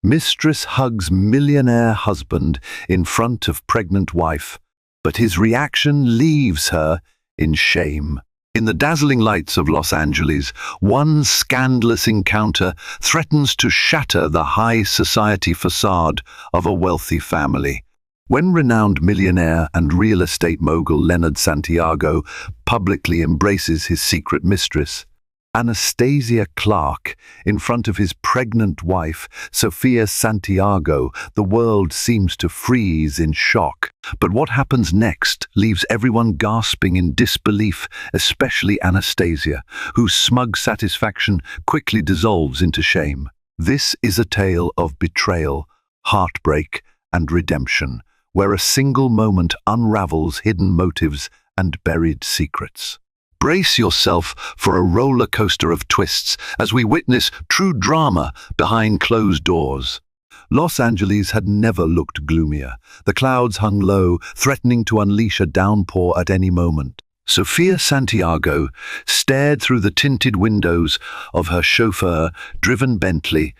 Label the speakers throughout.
Speaker 1: Mistress hugs millionaire husband in front of pregnant wife, but his reaction leaves her in shame. In the dazzling lights of Los Angeles, one scandalous encounter threatens to shatter the high society facade of a wealthy family. When renowned millionaire and real estate mogul Leonard Santiago publicly embraces his secret mistress, Anastasia Clark, in front of his pregnant wife, Sophia Santiago, the world seems to freeze in shock. But what happens next leaves everyone gasping in disbelief, especially Anastasia, whose smug satisfaction quickly dissolves into shame. This is a tale of betrayal, heartbreak, and redemption, where a single moment unravels hidden motives and buried secrets. Brace yourself for a roller coaster of twists as we witness true drama behind closed doors. Los Angeles had never looked gloomier. The clouds hung low, threatening to unleash a downpour at any moment. Sophia Santiago stared through the tinted windows of her chauffeur-driven Bentley,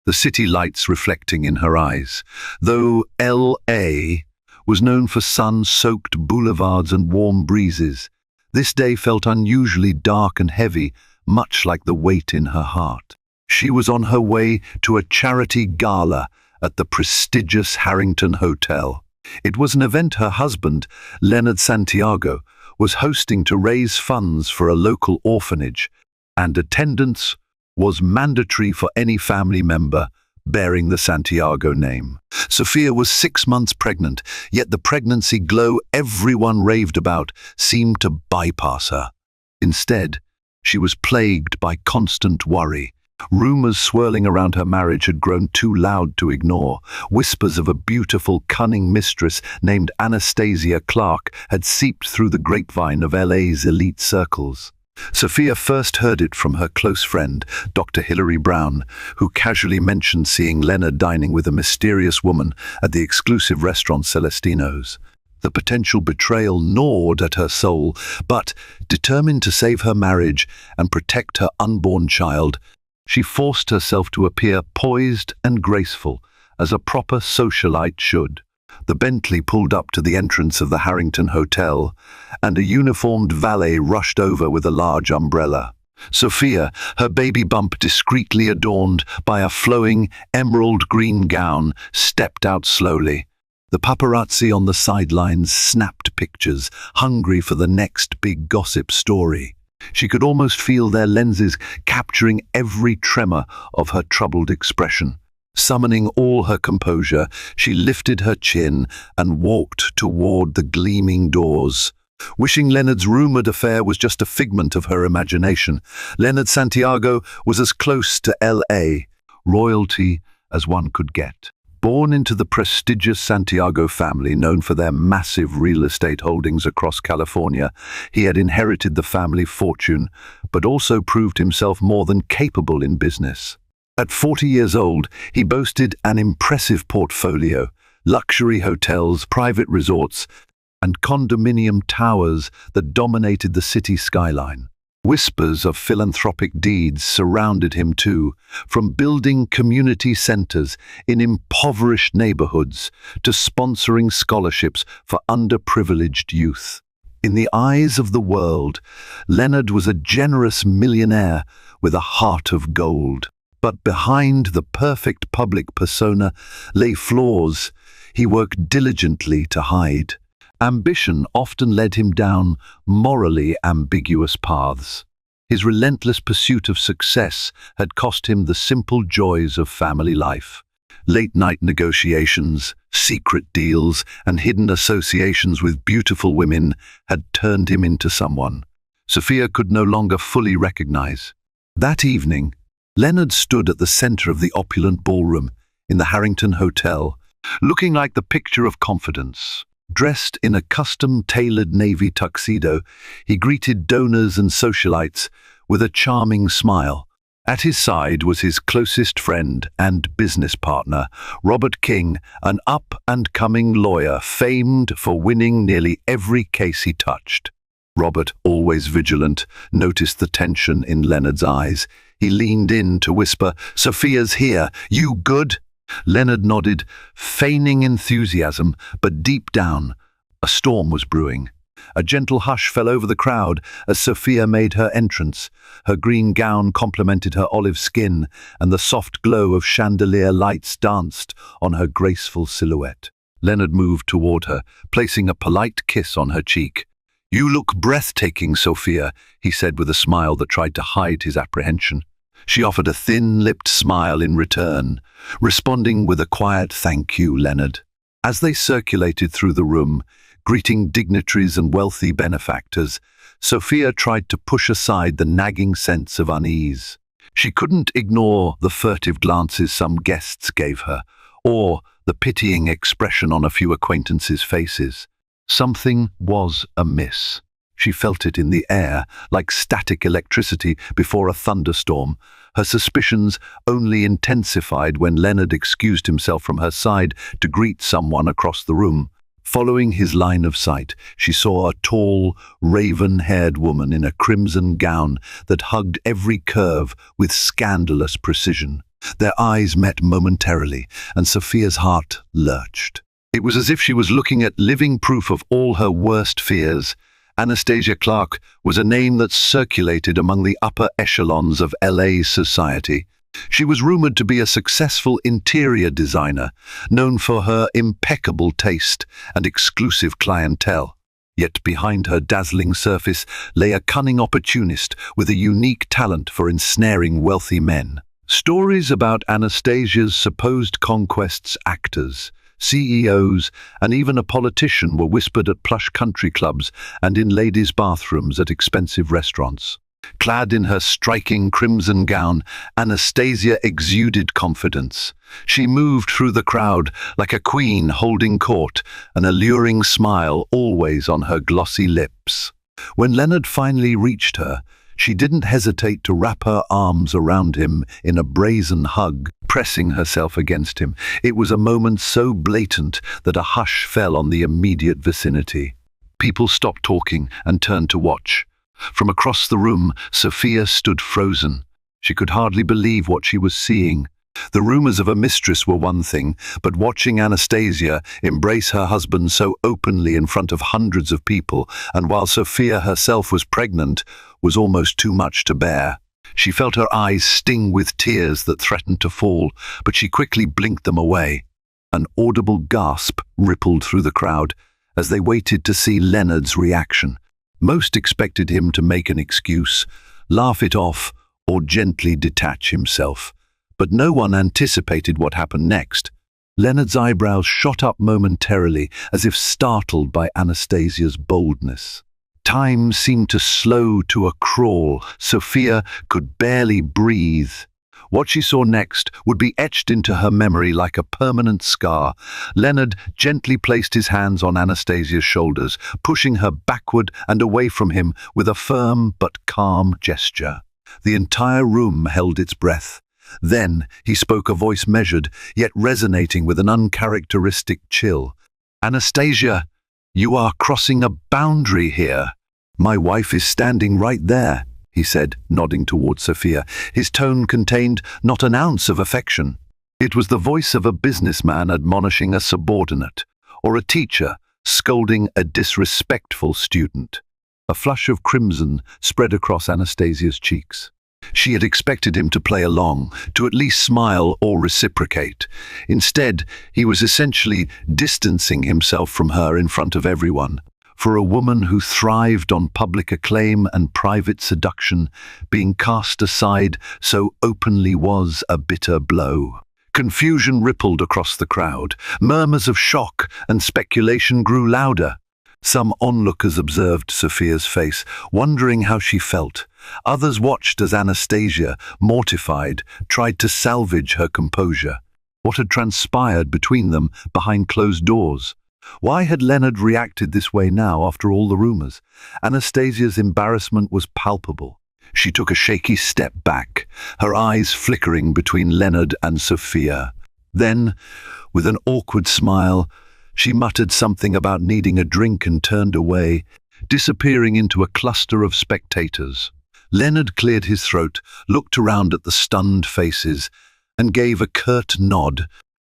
Speaker 1: the city lights reflecting in her eyes. Though L.A. was known for sun-soaked boulevards and warm breezes, this day felt unusually dark and heavy, much like the weight in her heart. She was on her way to a charity gala at the prestigious Harrington Hotel. It was an event her husband, Leonard Santiago, was hosting to raise funds for a local orphanage, and attendance was mandatory for any family member bearing the Santiago name. Sophia was 6 months pregnant, yet the pregnancy glow everyone raved about seemed to bypass her. Instead, she was plagued by constant worry. Rumors swirling around her marriage had grown too loud to ignore. Whispers of a beautiful, cunning mistress named Anastasia Clark had seeped through the grapevine of LA's elite circles. Sophia first heard it from her close friend, Dr. Hilary Brown, who casually mentioned seeing Leonard dining with a mysterious woman at the exclusive restaurant Celestino's. The potential betrayal gnawed at her soul, but, determined to save her marriage and protect her unborn child, she forced herself to appear poised and graceful, as a proper socialite should. The Bentley pulled up to the entrance of the Harrington Hotel, and a uniformed valet rushed over with a large umbrella. Sophia, her baby bump discreetly adorned by a flowing emerald green gown, stepped out slowly. The paparazzi on the sidelines snapped pictures, hungry for the next big gossip story. She could almost feel their lenses capturing every tremor of her troubled expression. Summoning all her composure, she lifted her chin and walked toward the gleaming doors. Wishing Leonard's rumored affair was just a figment of her imagination, Leonard Santiago was as close to L.A. royalty as one could get. Born into the prestigious Santiago family known for their massive real estate holdings across California, he had inherited the family fortune, but also proved himself more than capable in business. At 40 years old, he boasted an impressive portfolio, luxury hotels, private resorts, and condominium towers that dominated the city skyline. Whispers of philanthropic deeds surrounded him too, from building community centers in impoverished neighborhoods to sponsoring scholarships for underprivileged youth. In the eyes of the world, Leonard was a generous millionaire with a heart of gold. But behind the perfect public persona lay flaws he worked diligently to hide. Ambition often led him down morally ambiguous paths. His relentless pursuit of success had cost him the simple joys of family life. Late-night negotiations, secret deals, and hidden associations with beautiful women had turned him into someone Sophia could no longer fully recognize. That evening, Leonard stood at the center of the opulent ballroom in the Harrington Hotel, looking like the picture of confidence. Dressed in a custom-tailored navy tuxedo, he greeted donors and socialites with a charming smile. At his side was his closest friend and business partner, Robert King, an up-and-coming lawyer famed for winning nearly every case he touched. Robert, always vigilant, noticed the tension in Leonard's eyes. He leaned in to whisper, "Sophia's here. You good?" Leonard nodded, feigning enthusiasm, but deep down, a storm was brewing. A gentle hush fell over the crowd as Sophia made her entrance. Her green gown complemented her olive skin, and the soft glow of chandelier lights danced on her graceful silhouette. Leonard moved toward her, placing a polite kiss on her cheek. "You look breathtaking, Sophia," he said with a smile that tried to hide his apprehension. She offered a thin-lipped smile in return, responding with a quiet "Thank you, Leonard." As they circulated through the room, greeting dignitaries and wealthy benefactors, Sophia tried to push aside the nagging sense of unease. She couldn't ignore the furtive glances some guests gave her, or the pitying expression on a few acquaintances' faces. Something was amiss. She felt it in the air, like static electricity before a thunderstorm. Her suspicions only intensified when Leonard excused himself from her side to greet someone across the room. Following his line of sight, she saw a tall, raven-haired woman in a crimson gown that hugged every curve with scandalous precision. Their eyes met momentarily, and Sophia's heart lurched. It was as if she was looking at living proof of all her worst fears. Anastasia Clarke was a name that circulated among the upper echelons of LA society. She was rumored to be a successful interior designer, known for her impeccable taste and exclusive clientele. Yet behind her dazzling surface lay a cunning opportunist with a unique talent for ensnaring wealthy men. Stories about Anastasia's supposed conquests, actors, CEOs, and even a politician were whispered at plush country clubs and in ladies' bathrooms at expensive restaurants. Clad in her striking crimson gown, Anastasia exuded confidence. She moved through the crowd like a queen holding court, an alluring smile always on her glossy lips. When Leonard finally reached her, she didn't hesitate to wrap her arms around him in a brazen hug, pressing herself against him. It was a moment so blatant that a hush fell on the immediate vicinity. People stopped talking and turned to watch. From across the room, Sophia stood frozen. She could hardly believe what she was seeing. The rumors of a mistress were one thing, but watching Anastasia embrace her husband so openly in front of hundreds of people, and while Sophia herself was pregnant, was almost too much to bear. She felt her eyes sting with tears that threatened to fall, but she quickly blinked them away. An audible gasp rippled through the crowd as they waited to see Leonard's reaction. Most expected him to make an excuse, laugh it off, or gently detach himself. But no one anticipated what happened next. Leonard's eyebrows shot up momentarily, as if startled by Anastasia's boldness. Time seemed to slow to a crawl. Sophia could barely breathe. What she saw next would be etched into her memory like a permanent scar. Leonard gently placed his hands on Anastasia's shoulders, pushing her backward and away from him with a firm but calm gesture. The entire room held its breath. Then he spoke, a voice measured, yet resonating with an uncharacteristic chill. "Anastasia, you are crossing a boundary here. My wife is standing right there," he said, nodding toward Sophia. His tone contained not an ounce of affection. It was the voice of a businessman admonishing a subordinate, or a teacher scolding a disrespectful student. A flush of crimson spread across Anastasia's cheeks. She had expected him to play along, to at least smile or reciprocate. Instead, he was essentially distancing himself from her in front of everyone. For a woman who thrived on public acclaim and private seduction, being cast aside so openly was a bitter blow. Confusion rippled across the crowd. Murmurs of shock and speculation grew louder. Some onlookers observed Sophia's face, wondering how she felt. Others watched as Anastasia, mortified, tried to salvage her composure. What had transpired between them behind closed doors? Why had Leonard reacted this way now after all the rumors? Anastasia's embarrassment was palpable. She took a shaky step back, her eyes flickering between Leonard and Sophia. Then, with an awkward smile, she muttered something about needing a drink and turned away, disappearing into a cluster of spectators. Leonard cleared his throat, looked around at the stunned faces, and gave a curt nod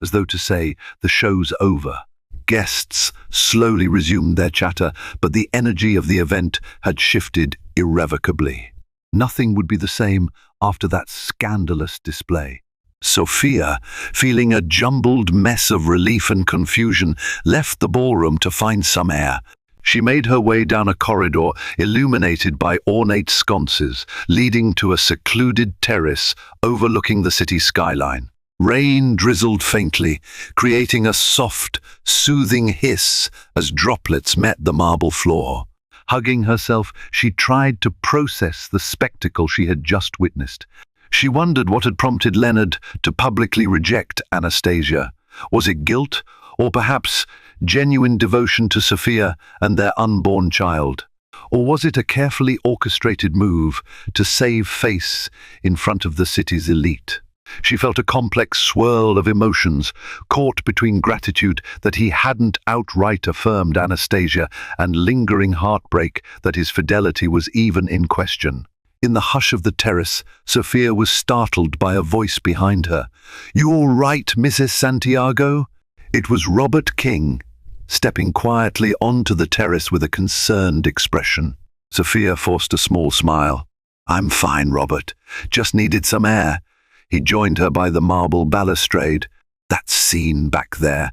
Speaker 1: as though to say, the show's over. Guests slowly resumed their chatter, but the energy of the event had shifted irrevocably. Nothing would be the same after that scandalous display. Sophia, feeling a jumbled mess of relief and confusion, left the ballroom to find some air. She made her way down a corridor illuminated by ornate sconces, leading to a secluded terrace overlooking the city skyline. Rain drizzled faintly, creating a soft, soothing hiss as droplets met the marble floor. Hugging herself, she tried to process the spectacle she had just witnessed. She wondered what had prompted Leonard to publicly reject Anastasia. Was it guilt, or perhaps genuine devotion to Sophia and their unborn child? Or was it a carefully orchestrated move to save face in front of the city's elite? She felt a complex swirl of emotions, caught between gratitude that he hadn't outright affirmed Anastasia and lingering heartbreak that his fidelity was even in question. In the hush of the terrace, Sophia was startled by a voice behind her. "You all right, Mrs. Santiago?" It was Robert King, stepping quietly onto the terrace with a concerned expression. Sophia forced a small smile. "I'm fine, Robert. Just needed some air." He joined her by the marble balustrade. "That scene back there.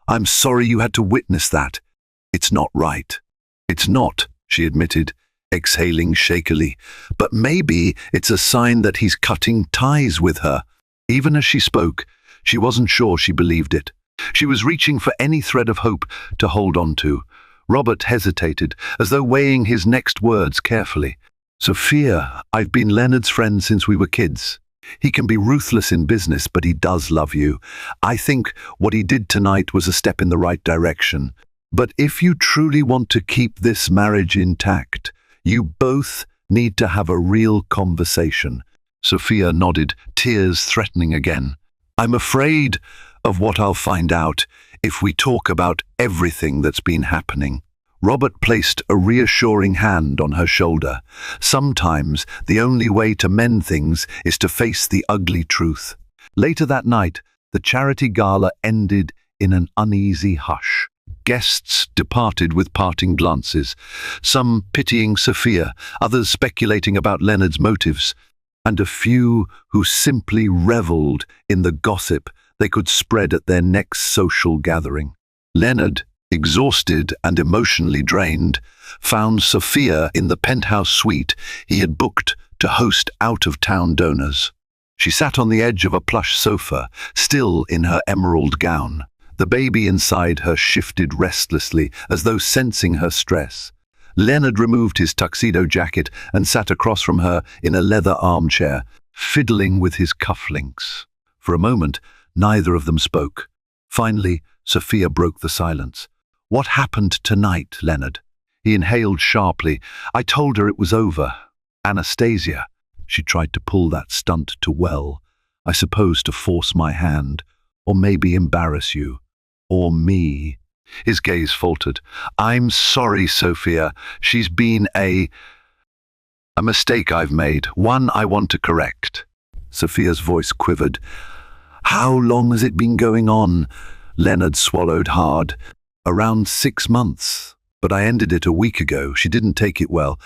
Speaker 1: I'm sorry you had to witness that. It's not right." "It's not," she admitted, exhaling shakily. "But maybe it's a sign that he's cutting ties with her." Even as she spoke, she wasn't sure she believed it. She was reaching for any thread of hope to hold on to. Robert hesitated, as though weighing his next words carefully. "Sophia, I've been Leonard's friend since we were kids. He can be ruthless in business, but he does love you. I think what he did tonight was a step in the right direction. But if you truly want to keep this marriage intact, you both need to have a real conversation." Sophia nodded, tears threatening again. "I'm afraid of what I'll find out if we talk about everything that's been happening." Robert placed a reassuring hand on her shoulder. Sometimes the only way to mend things is to face the ugly truth. Later that night, the charity gala ended in an uneasy hush. Guests departed with parting glances, some pitying Sophia, others speculating about Leonard's motives, and a few who simply revelled in the gossip they could spread at their next social gathering. Leonard, exhausted and emotionally drained, found Sophia in the penthouse suite he had booked to host out-of-town donors. She sat on the edge of a plush sofa, still in her emerald gown. The baby inside her shifted restlessly, as though sensing her stress. Leonard removed his tuxedo jacket and sat across from her in a leather armchair, fiddling with his cufflinks. For a moment, neither of them spoke. Finally, Sophia broke the silence. "What happened tonight, Leonard?" He inhaled sharply. "I told her it was over. Anastasia." She tried to pull that stunt to well. "I suppose to force my hand, or maybe embarrass you. Or me." His gaze faltered. "I'm sorry, Sophia. She's been a mistake I've made, one I want to correct." Sophia's voice quivered. "How long has it been going on?" Leonard swallowed hard. "Around 6 months. But I ended it a week ago. She didn't take it well.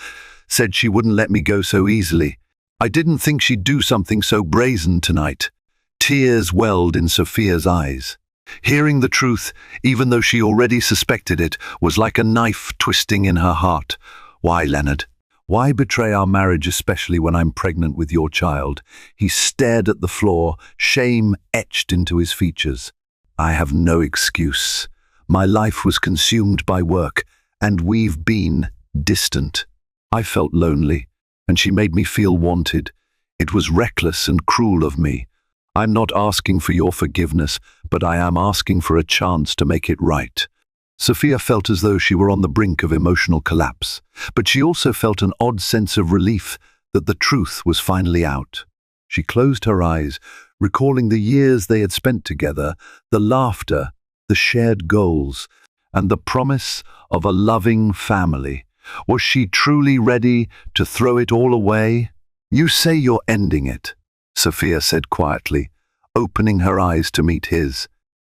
Speaker 1: Said she wouldn't let me go so easily. I didn't think she'd do something so brazen tonight." Tears welled in Sophia's eyes. Hearing the truth, even though she already suspected it, was like a knife twisting in her heart. "Why, Leonard? Why betray our marriage, especially when I'm pregnant with your child?" He stared at the floor, shame etched into his features. "I have no excuse. My life was consumed by work, and we've been distant. I felt lonely, and she made me feel wanted. It was reckless and cruel of me. I'm not asking for your forgiveness, but I am asking for a chance to make it right." Sophia felt as though she were on the brink of emotional collapse, but she also felt an odd sense of relief that the truth was finally out. She closed her eyes, recalling the years they had spent together, the laughter, the shared goals, and the promise of a loving family. Was she truly ready to throw it all away? "You say you're ending it," Sophia said quietly, opening her eyes to meet his.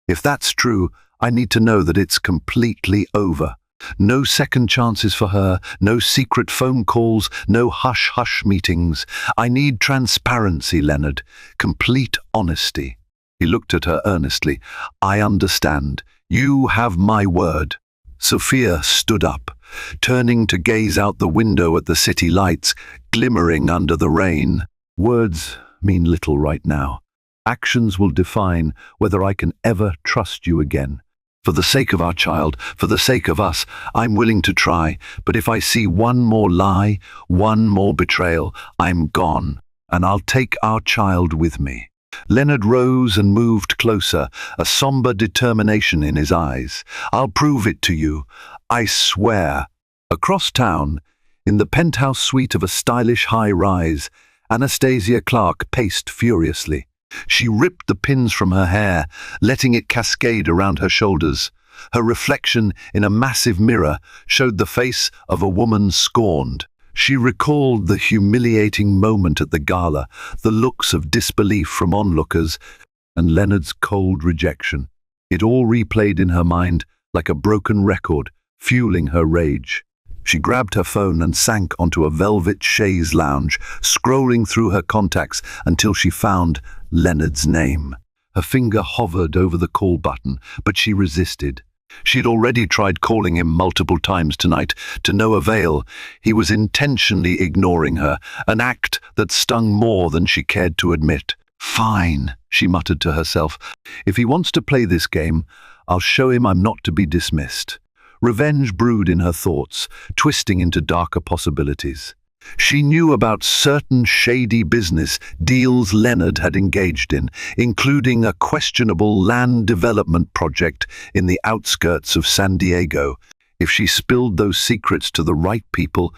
Speaker 1: If that's true, I need to know that it's completely over. No second chances for her, no secret phone calls, no hush-hush meetings. I need transparency, Leonard, complete honesty. He looked at her earnestly. I understand. You have my word. Sophia stood up, turning to gaze out the window at the city lights, glimmering under the rain. Words mean little right now. Actions will define whether I can ever trust you again. For the sake of our child, for the sake of us, I'm willing to try, but if I see one more lie, one more betrayal, I'm gone, and I'll take our child with me. Leonard rose and moved closer, a somber determination in his eyes. I'll prove it to you. I swear. Across town, in the penthouse suite of a stylish high-rise, Anastasia Clark paced furiously. She ripped the pins from her hair, letting it cascade around her shoulders. Her reflection in a massive mirror showed the face of a woman scorned. She recalled the humiliating moment at the gala, the looks of disbelief from onlookers, and Leonard's cold rejection. It all replayed in her mind like a broken record, fueling her rage. She grabbed her phone and sank onto a velvet chaise lounge, scrolling through her contacts until she found Leonard's name. Her finger hovered over the call button, but she resisted. She'd already tried calling him multiple times tonight, to no avail. He was intentionally ignoring her, an act that stung more than she cared to admit. Fine, she muttered to herself. If he wants to play this game, I'll show him I'm not to be dismissed. Revenge brewed in her thoughts, twisting into darker possibilities. She knew about certain shady business deals Leonard had engaged in, including a questionable land development project in the outskirts of San Diego. If she spilled those secrets to the right people,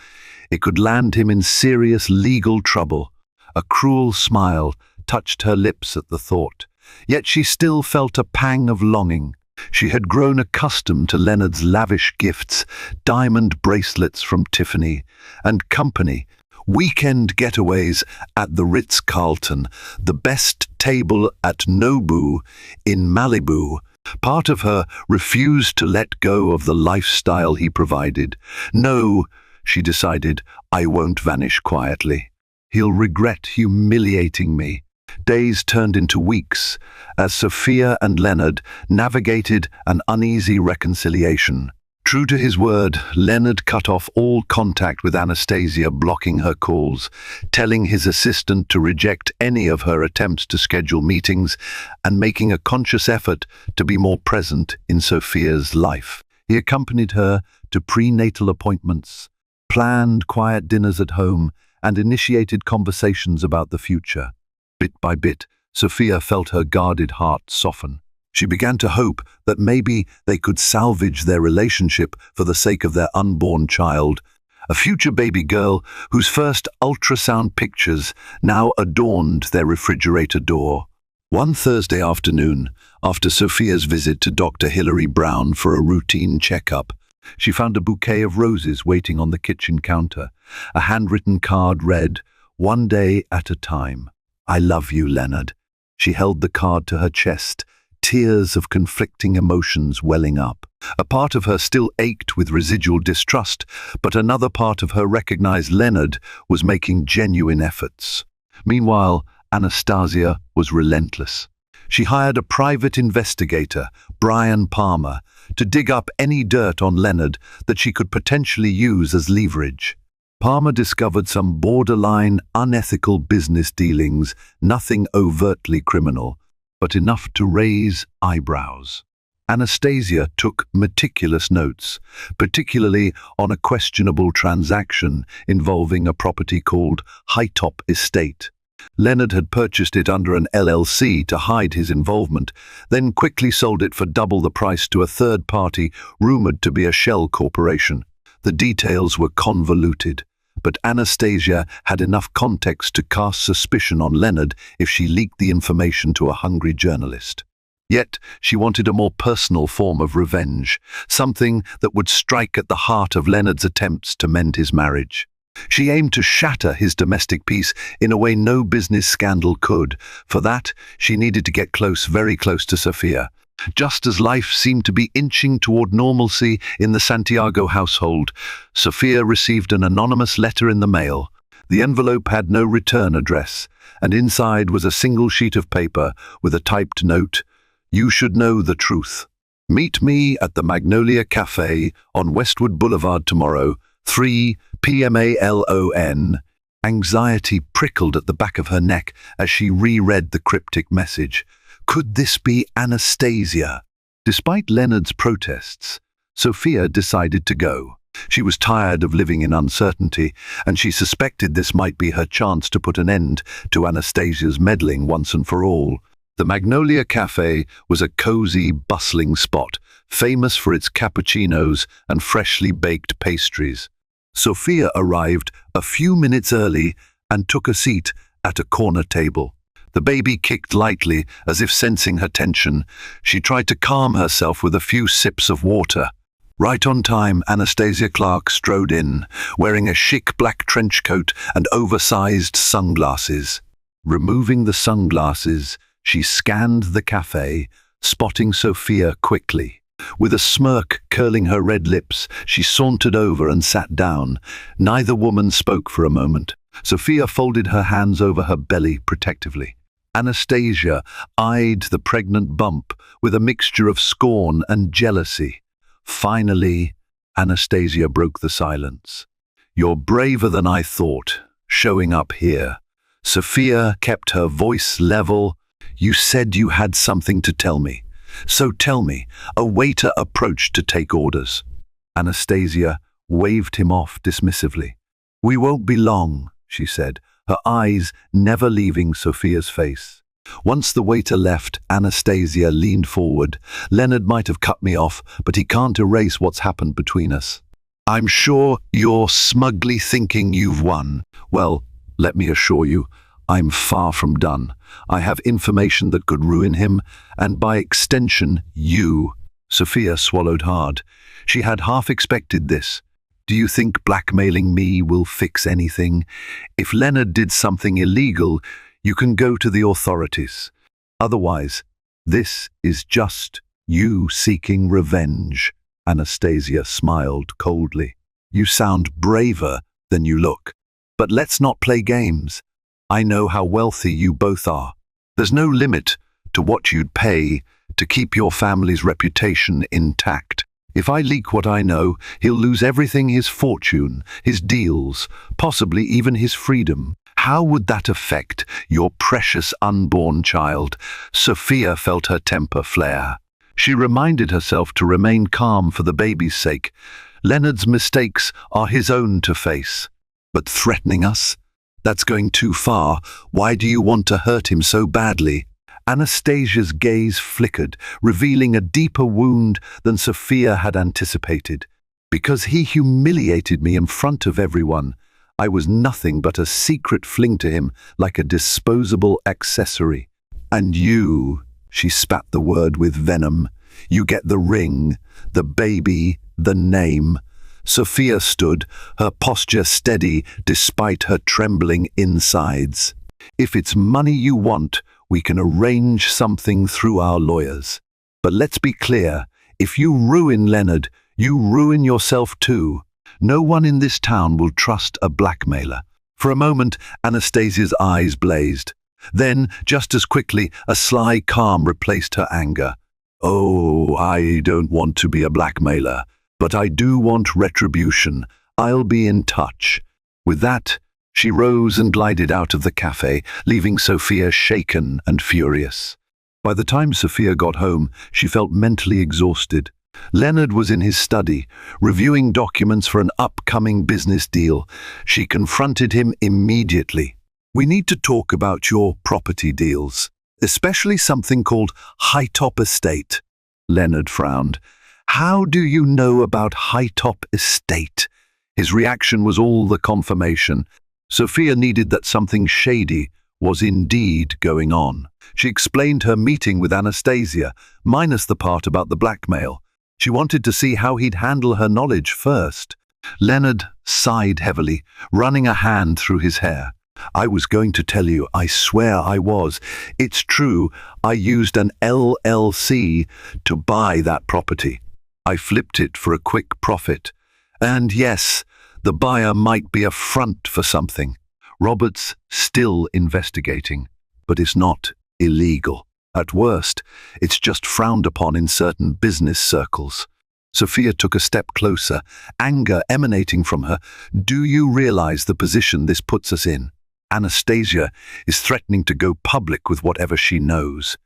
Speaker 1: it could land him in serious legal trouble. A cruel smile touched her lips at the thought, yet she still felt a pang of longing. She had grown accustomed to Leonard's lavish gifts, diamond bracelets from Tiffany and company, weekend getaways at the Ritz-Carlton, the best table at Nobu in Malibu. Part of her refused to let go of the lifestyle he provided. No, she decided, I won't vanish quietly. He'll regret humiliating me. Days turned into weeks as Sophia and Leonard navigated an uneasy reconciliation. True to his word, Leonard cut off all contact with Anastasia, blocking her calls, telling his assistant to reject any of her attempts to schedule meetings, and making a conscious effort to be more present in Sophia's life. He accompanied her to prenatal appointments, planned quiet dinners at home, and initiated conversations about the future. Bit by bit, Sophia felt her guarded heart soften. She began to hope that maybe they could salvage their relationship for the sake of their unborn child, a future baby girl whose first ultrasound pictures now adorned their refrigerator door. One Thursday afternoon, after Sophia's visit to Dr. Hilary Brown for a routine checkup, she found a bouquet of roses waiting on the kitchen counter. A handwritten card read, "One day at a time. I love you, Leonard." She held the card to her chest, tears of conflicting emotions welling up. A part of her still ached with residual distrust, but another part of her recognized Leonard was making genuine efforts. Meanwhile, Anastasia was relentless. She hired a private investigator, Brian Palmer, to dig up any dirt on Leonard that she could potentially use as leverage. Palmer discovered some borderline unethical business dealings, nothing overtly criminal, but enough to raise eyebrows. Anastasia took meticulous notes, particularly on a questionable transaction involving a property called Hightop Estate. Leonard had purchased it under an LLC to hide his involvement, then quickly sold it for double the price to a third party rumored to be a shell corporation. The details were convoluted, but Anastasia had enough context to cast suspicion on Leonard if she leaked the information to a hungry journalist. Yet she wanted a more personal form of revenge, something that would strike at the heart of Leonard's attempts to mend his marriage. She aimed to shatter his domestic peace in a way no business scandal could. For that, she needed to get close, very close to Sophia. Just as life seemed to be inching toward normalcy in the Santiago household, Sophia received an anonymous letter in the mail. The envelope had no return address, and inside was a single sheet of paper with a typed note: "You should know the truth. Meet me at the Magnolia Cafe on Westwood Boulevard tomorrow, 3 p.m. Anxiety prickled at the back of her neck as she reread the cryptic message. Could this be Anastasia? Despite Leonard's protests, Sophia decided to go. She was tired of living in uncertainty, and she suspected this might be her chance to put an end to Anastasia's meddling once and for all. The Magnolia Cafe was a cozy, bustling spot, famous for its cappuccinos and freshly baked pastries. Sophia arrived a few minutes early and took a seat at a corner table. The baby kicked lightly, as if sensing her tension. She tried to calm herself with a few sips of water. Right on time, Anastasia Clark strode in, wearing a chic black trench coat and oversized sunglasses. Removing the sunglasses, she scanned the cafe, spotting Sophia quickly. With a smirk curling her red lips, she sauntered over and sat down. Neither woman spoke for a moment. Sophia folded her hands over her belly protectively. Anastasia eyed the pregnant bump with a mixture of scorn and jealousy. Finally, Anastasia broke the silence. "You're braver than I thought, showing up here." Sophia kept her voice level. "You said you had something to tell me. So tell me." A waiter approached to take orders. Anastasia waved him off dismissively. "We won't be long," she said, her eyes never leaving Sophia's face. Once the waiter left, Anastasia leaned forward. "Leonard might have cut me off, but he can't erase what's happened between us. I'm sure you're smugly thinking you've won. Well, let me assure you, I'm far from done. I have information that could ruin him, and by extension, you." Sophia swallowed hard. She had half expected this. "Do you think blackmailing me will fix anything? If Leonard did something illegal, you can go to the authorities. Otherwise, this is just you seeking revenge." Anastasia smiled coldly. "You sound braver than you look. But let's not play games. I know how wealthy you both are. There's no limit to what you'd pay to keep your family's reputation intact. If I leak what I know, he'll lose everything: his fortune, his deals, possibly even his freedom. How would that affect your precious unborn child?" Sophia felt her temper flare. She reminded herself to remain calm for the baby's sake. Leonard's mistakes are his own to face. But threatening us? That's going too far. Why do you want to hurt him so badly? Anastasia's gaze flickered, revealing a deeper wound than Sophia had anticipated. "Because he humiliated me in front of everyone. I was nothing but a secret fling to him, like a disposable accessory. And you," she spat the word with venom, "you get the ring, the baby, the name." Sophia stood, her posture steady despite her trembling insides. "If it's money you want, we can arrange something through our lawyers. But let's be clear, if you ruin Leonard, you ruin yourself too. No one in this town will trust a blackmailer." For a moment, Anastasia's eyes blazed. Then, just as quickly, a sly calm replaced her anger. "Oh, I don't want to be a blackmailer, but I do want retribution. I'll be in touch." With that, she rose and glided out of the cafe, leaving Sophia shaken and furious. By the time Sophia got home, she felt mentally exhausted. Leonard was in his study, reviewing documents for an upcoming business deal. She confronted him immediately. "We need to talk about your property deals, especially something called Hightop Estate." Leonard frowned. "How do you know about Hightop Estate?" His reaction was all the confirmation. Sophia needed that something shady was indeed going on. She explained her meeting with Anastasia, minus the part about the blackmail. She wanted to see how he'd handle her knowledge first. Leonard sighed heavily, running a hand through his hair. I was going to tell you, I swear I was. It's true, I used an LLC to buy that property. I flipped it for a quick profit. And yes, the buyer might be a front for something. Robert's still investigating, but it's not illegal. At worst, it's just frowned upon in certain business circles. Sophia took a step closer, anger emanating from her. Do you realize the position this puts us in? Anastasia is threatening to go public with whatever she knows.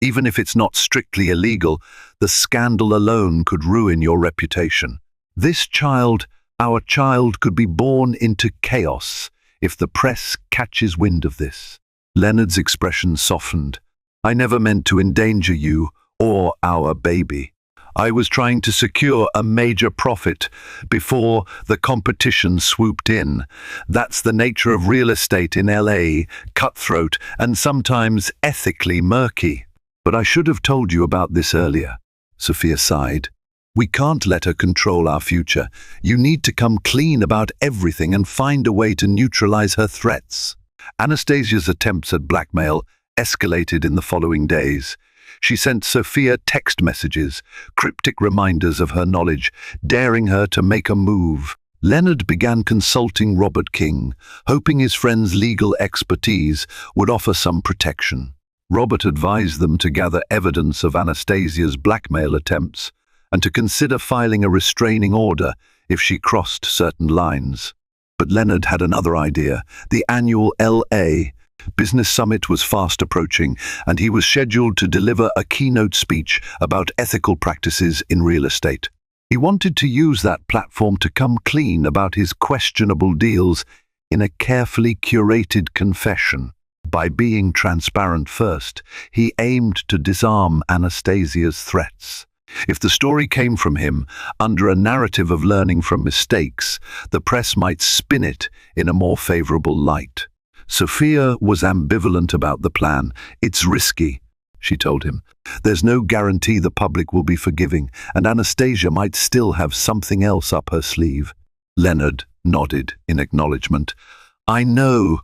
Speaker 1: Even if it's not strictly illegal, the scandal alone could ruin your reputation. This child, our child, could be born into chaos if the press catches wind of this. Leonard's expression softened. I never meant to endanger you or our baby. I was trying to secure a major profit before the competition swooped in. That's the nature of real estate in LA, cutthroat and sometimes ethically murky. But I should have told you about this earlier. Sophia sighed. We can't let her control our future. You need to come clean about everything and find a way to neutralize her threats. Anastasia's attempts at blackmail escalated in the following days. She sent Sophia text messages, cryptic reminders of her knowledge, daring her to make a move. Leonard began consulting Robert King, hoping his friend's legal expertise would offer some protection. Robert advised them to gather evidence of Anastasia's blackmail attempts and to consider filing a restraining order if she crossed certain lines. But Leonard had another idea. The annual LA Business Summit was fast approaching, and he was scheduled to deliver a keynote speech about ethical practices in real estate. He wanted to use that platform to come clean about his questionable deals in a carefully curated confession. By being transparent first, he aimed to disarm Anastasia's threats. If the story came from him under a narrative of learning from mistakes, the press might spin it in a more favorable light. Sophia was ambivalent about the plan. It's risky, she told him. There's no guarantee the public will be forgiving, and Anastasia might still have something else up her sleeve. Leonard nodded in acknowledgement. I know,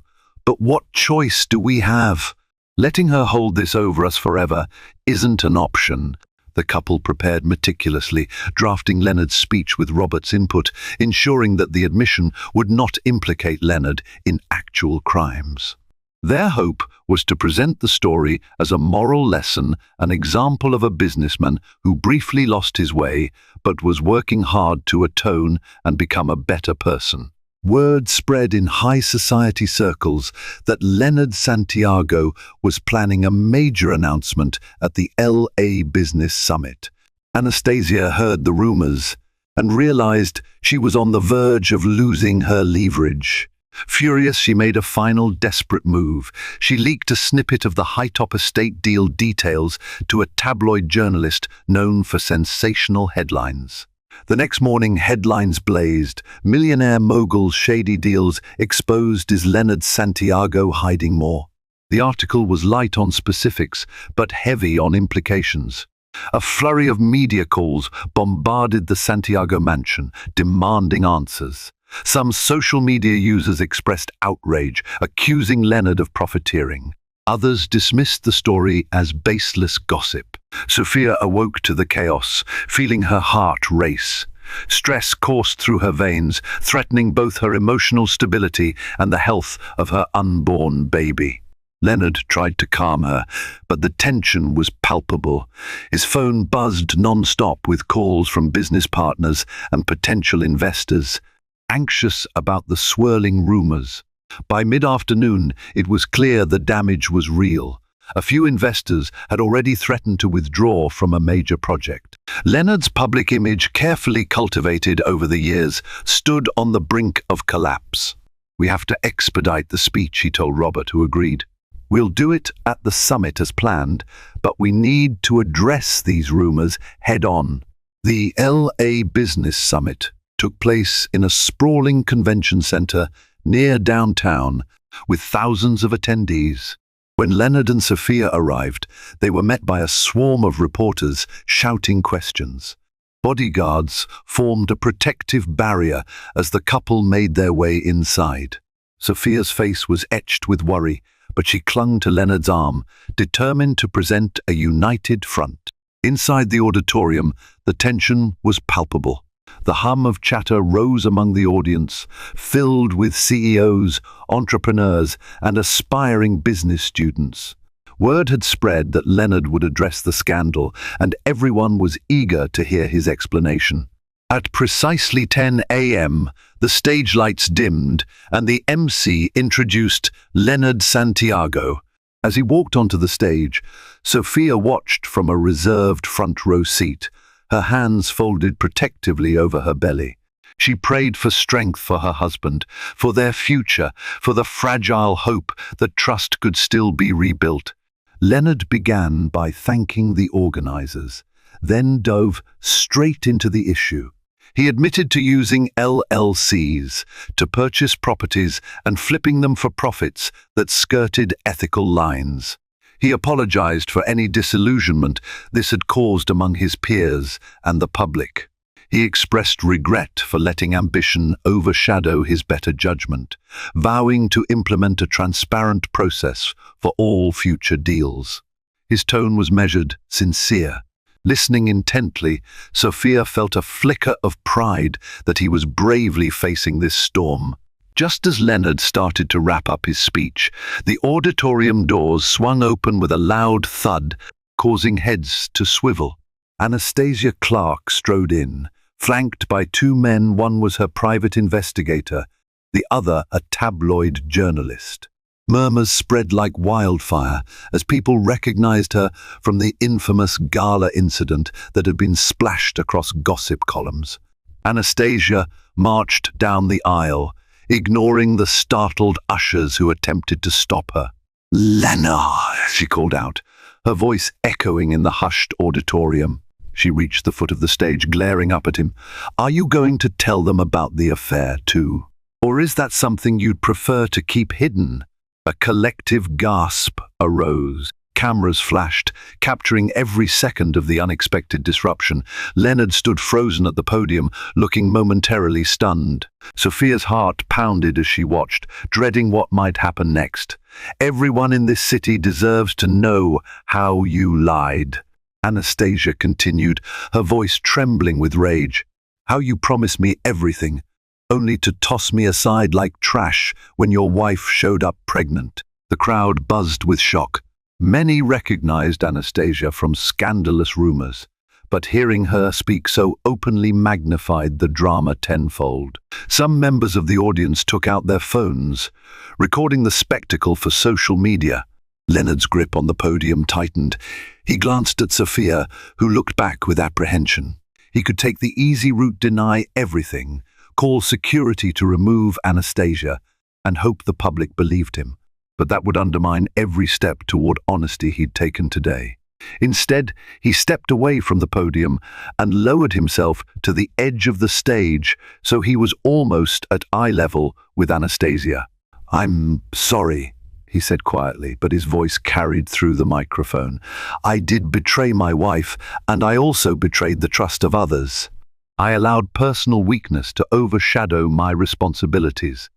Speaker 1: but what choice do we have? Letting her hold this over us forever isn't an option. The couple prepared meticulously, drafting Leonard's speech with Robert's input, ensuring that the admission would not implicate Leonard in actual crimes. Their hope was to present the story as a moral lesson, an example of a businessman who briefly lost his way, but was working hard to atone and become a better person. Word spread in high society circles that Leonard Santiago was planning a major announcement at the LA Business Summit. Anastasia heard the rumors and realized she was on the verge of losing her leverage. Furious, she made a final desperate move. She leaked a snippet of the high-top estate deal details to a tabloid journalist known for sensational headlines. The next morning, headlines blazed. Millionaire mogul's shady deals exposed. Is Leonard Santiago hiding more? The article was light on specifics, but heavy on implications. A flurry of media calls bombarded the Santiago mansion, demanding answers. Some social media users expressed outrage, accusing Leonard of profiteering. Others dismissed the story as baseless gossip. Sophia awoke to the chaos, feeling her heart race. Stress coursed through her veins, threatening both her emotional stability and the health of her unborn baby. Leonard tried to calm her, but the tension was palpable. His phone buzzed non-stop with calls from business partners and potential investors, anxious about the swirling rumors. By mid-afternoon, it was clear the damage was real. A few investors had already threatened to withdraw from a major project. Leonard's public image, carefully cultivated over the years, stood on the brink of collapse. We have to expedite the speech, he told Robert, who agreed. We'll do it at the summit as planned, but we need to address these rumors head-on. The LA Business Summit took place in a sprawling convention center near downtown, with thousands of attendees. When Leonard and Sophia arrived, they were met by a swarm of reporters shouting questions. Bodyguards formed a protective barrier as the couple made their way inside. Sophia's face was etched with worry, but she clung to Leonard's arm, determined to present a united front. Inside the auditorium, the tension was palpable. The hum of chatter rose among the audience, filled with CEOs, entrepreneurs, and aspiring business students. Word had spread that Leonard would address the scandal, and everyone was eager to hear his explanation. At precisely 10 a.m., the stage lights dimmed, and the MC introduced Leonard Santiago. As he walked onto the stage, Sophia watched from a reserved front row seat, her hands folded protectively over her belly. She prayed for strength for her husband, for their future, for the fragile hope that trust could still be rebuilt. Leonard began by thanking the organizers, then dove straight into the issue. He admitted to using LLCs to purchase properties and flipping them for profits that skirted ethical lines. He apologized for any disillusionment this had caused among his peers and the public. He expressed regret for letting ambition overshadow his better judgment, vowing to implement a transparent process for all future deals. His tone was measured, sincere. Listening intently, Sophia felt a flicker of pride that he was bravely facing this storm. Just as Leonard started to wrap up his speech, the auditorium doors swung open with a loud thud, causing heads to swivel. Anastasia Clark strode in, flanked by two men. One was her private investigator, the other a tabloid journalist. Murmurs spread like wildfire as people recognized her from the infamous gala incident that had been splashed across gossip columns. Anastasia marched down the aisle, ignoring the startled ushers who attempted to stop her. "Leonard," she called out, her voice echoing in the hushed auditorium. She reached the foot of the stage, glaring up at him. "Are you going to tell them about the affair, too? Or is that something you'd prefer to keep hidden?" A collective gasp arose. Cameras flashed, capturing every second of the unexpected disruption. Leonard stood frozen at the podium, looking momentarily stunned. Sophia's heart pounded as she watched, dreading what might happen next. "Everyone in this city deserves to know how you lied," Anastasia continued, her voice trembling with rage. "How you promised me everything, only to toss me aside like trash when your wife showed up pregnant." The crowd buzzed with shock. Many recognized Anastasia from scandalous rumors, but hearing her speak so openly magnified the drama tenfold. Some members of the audience took out their phones, recording the spectacle for social media. Leonard's grip on the podium tightened. He glanced at Sophia, who looked back with apprehension. He could take the easy route, deny everything, call security to remove Anastasia, and hope the public believed him. But that would undermine every step toward honesty he'd taken today. Instead, he stepped away from the podium and lowered himself to the edge of the stage so he was almost at eye level with Anastasia. "I'm sorry," he said quietly, but his voice carried through the microphone. "I did betray my wife, and I also betrayed the trust of others. I allowed personal weakness to overshadow my responsibilities.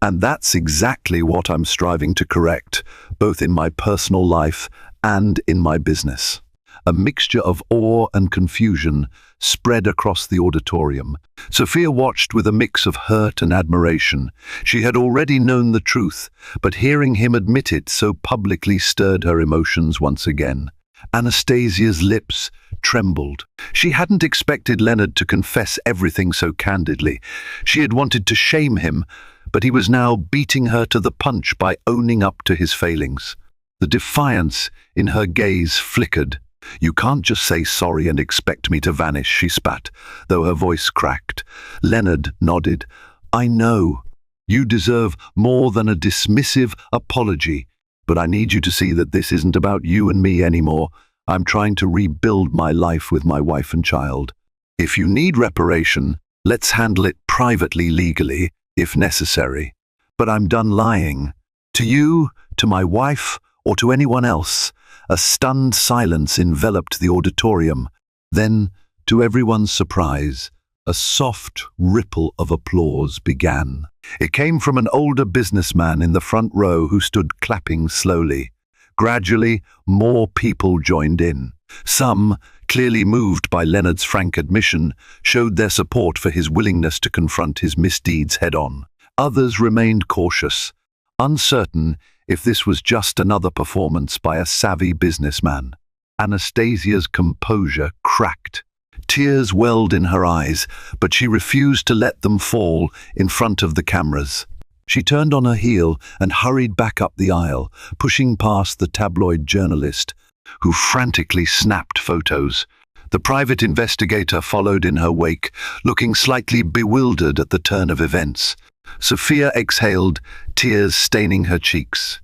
Speaker 1: And that's exactly what I'm striving to correct, both in my personal life and in my business." A mixture of awe and confusion spread across the auditorium. Sophia watched with a mix of hurt and admiration. She had already known the truth, but hearing him admit it so publicly stirred her emotions once again. Anastasia's lips trembled. She hadn't expected Leonard to confess everything so candidly. She had wanted to shame him, but he was now beating her to the punch by owning up to his failings. The defiance in her gaze flickered. "You can't just say sorry and expect me to vanish," she spat, though her voice cracked. Leonard nodded. "I know. You deserve more than a dismissive apology, but I need you to see that this isn't about you and me anymore. I'm trying to rebuild my life with my wife and child. If you need reparation, let's handle it privately, legally, if necessary. But I'm done lying. To you, to my wife, or to anyone else." A stunned silence enveloped the auditorium. Then, to everyone's surprise, A soft ripple of applause began. It came from an older businessman in the front row who stood clapping slowly. Gradually, more people joined in. Some, clearly moved by Leonard's frank admission, showed their support for his willingness to confront his misdeeds head-on. Others remained cautious, uncertain if this was just another performance by a savvy businessman. Anastasia's composure cracked. Tears welled in her eyes, but she refused to let them fall in front of the cameras. She turned on her heel and hurried back up the aisle, pushing past the tabloid journalist, who frantically snapped photos. The private investigator followed in her wake, looking slightly bewildered at the turn of events. Sophia exhaled, tears staining her cheeks.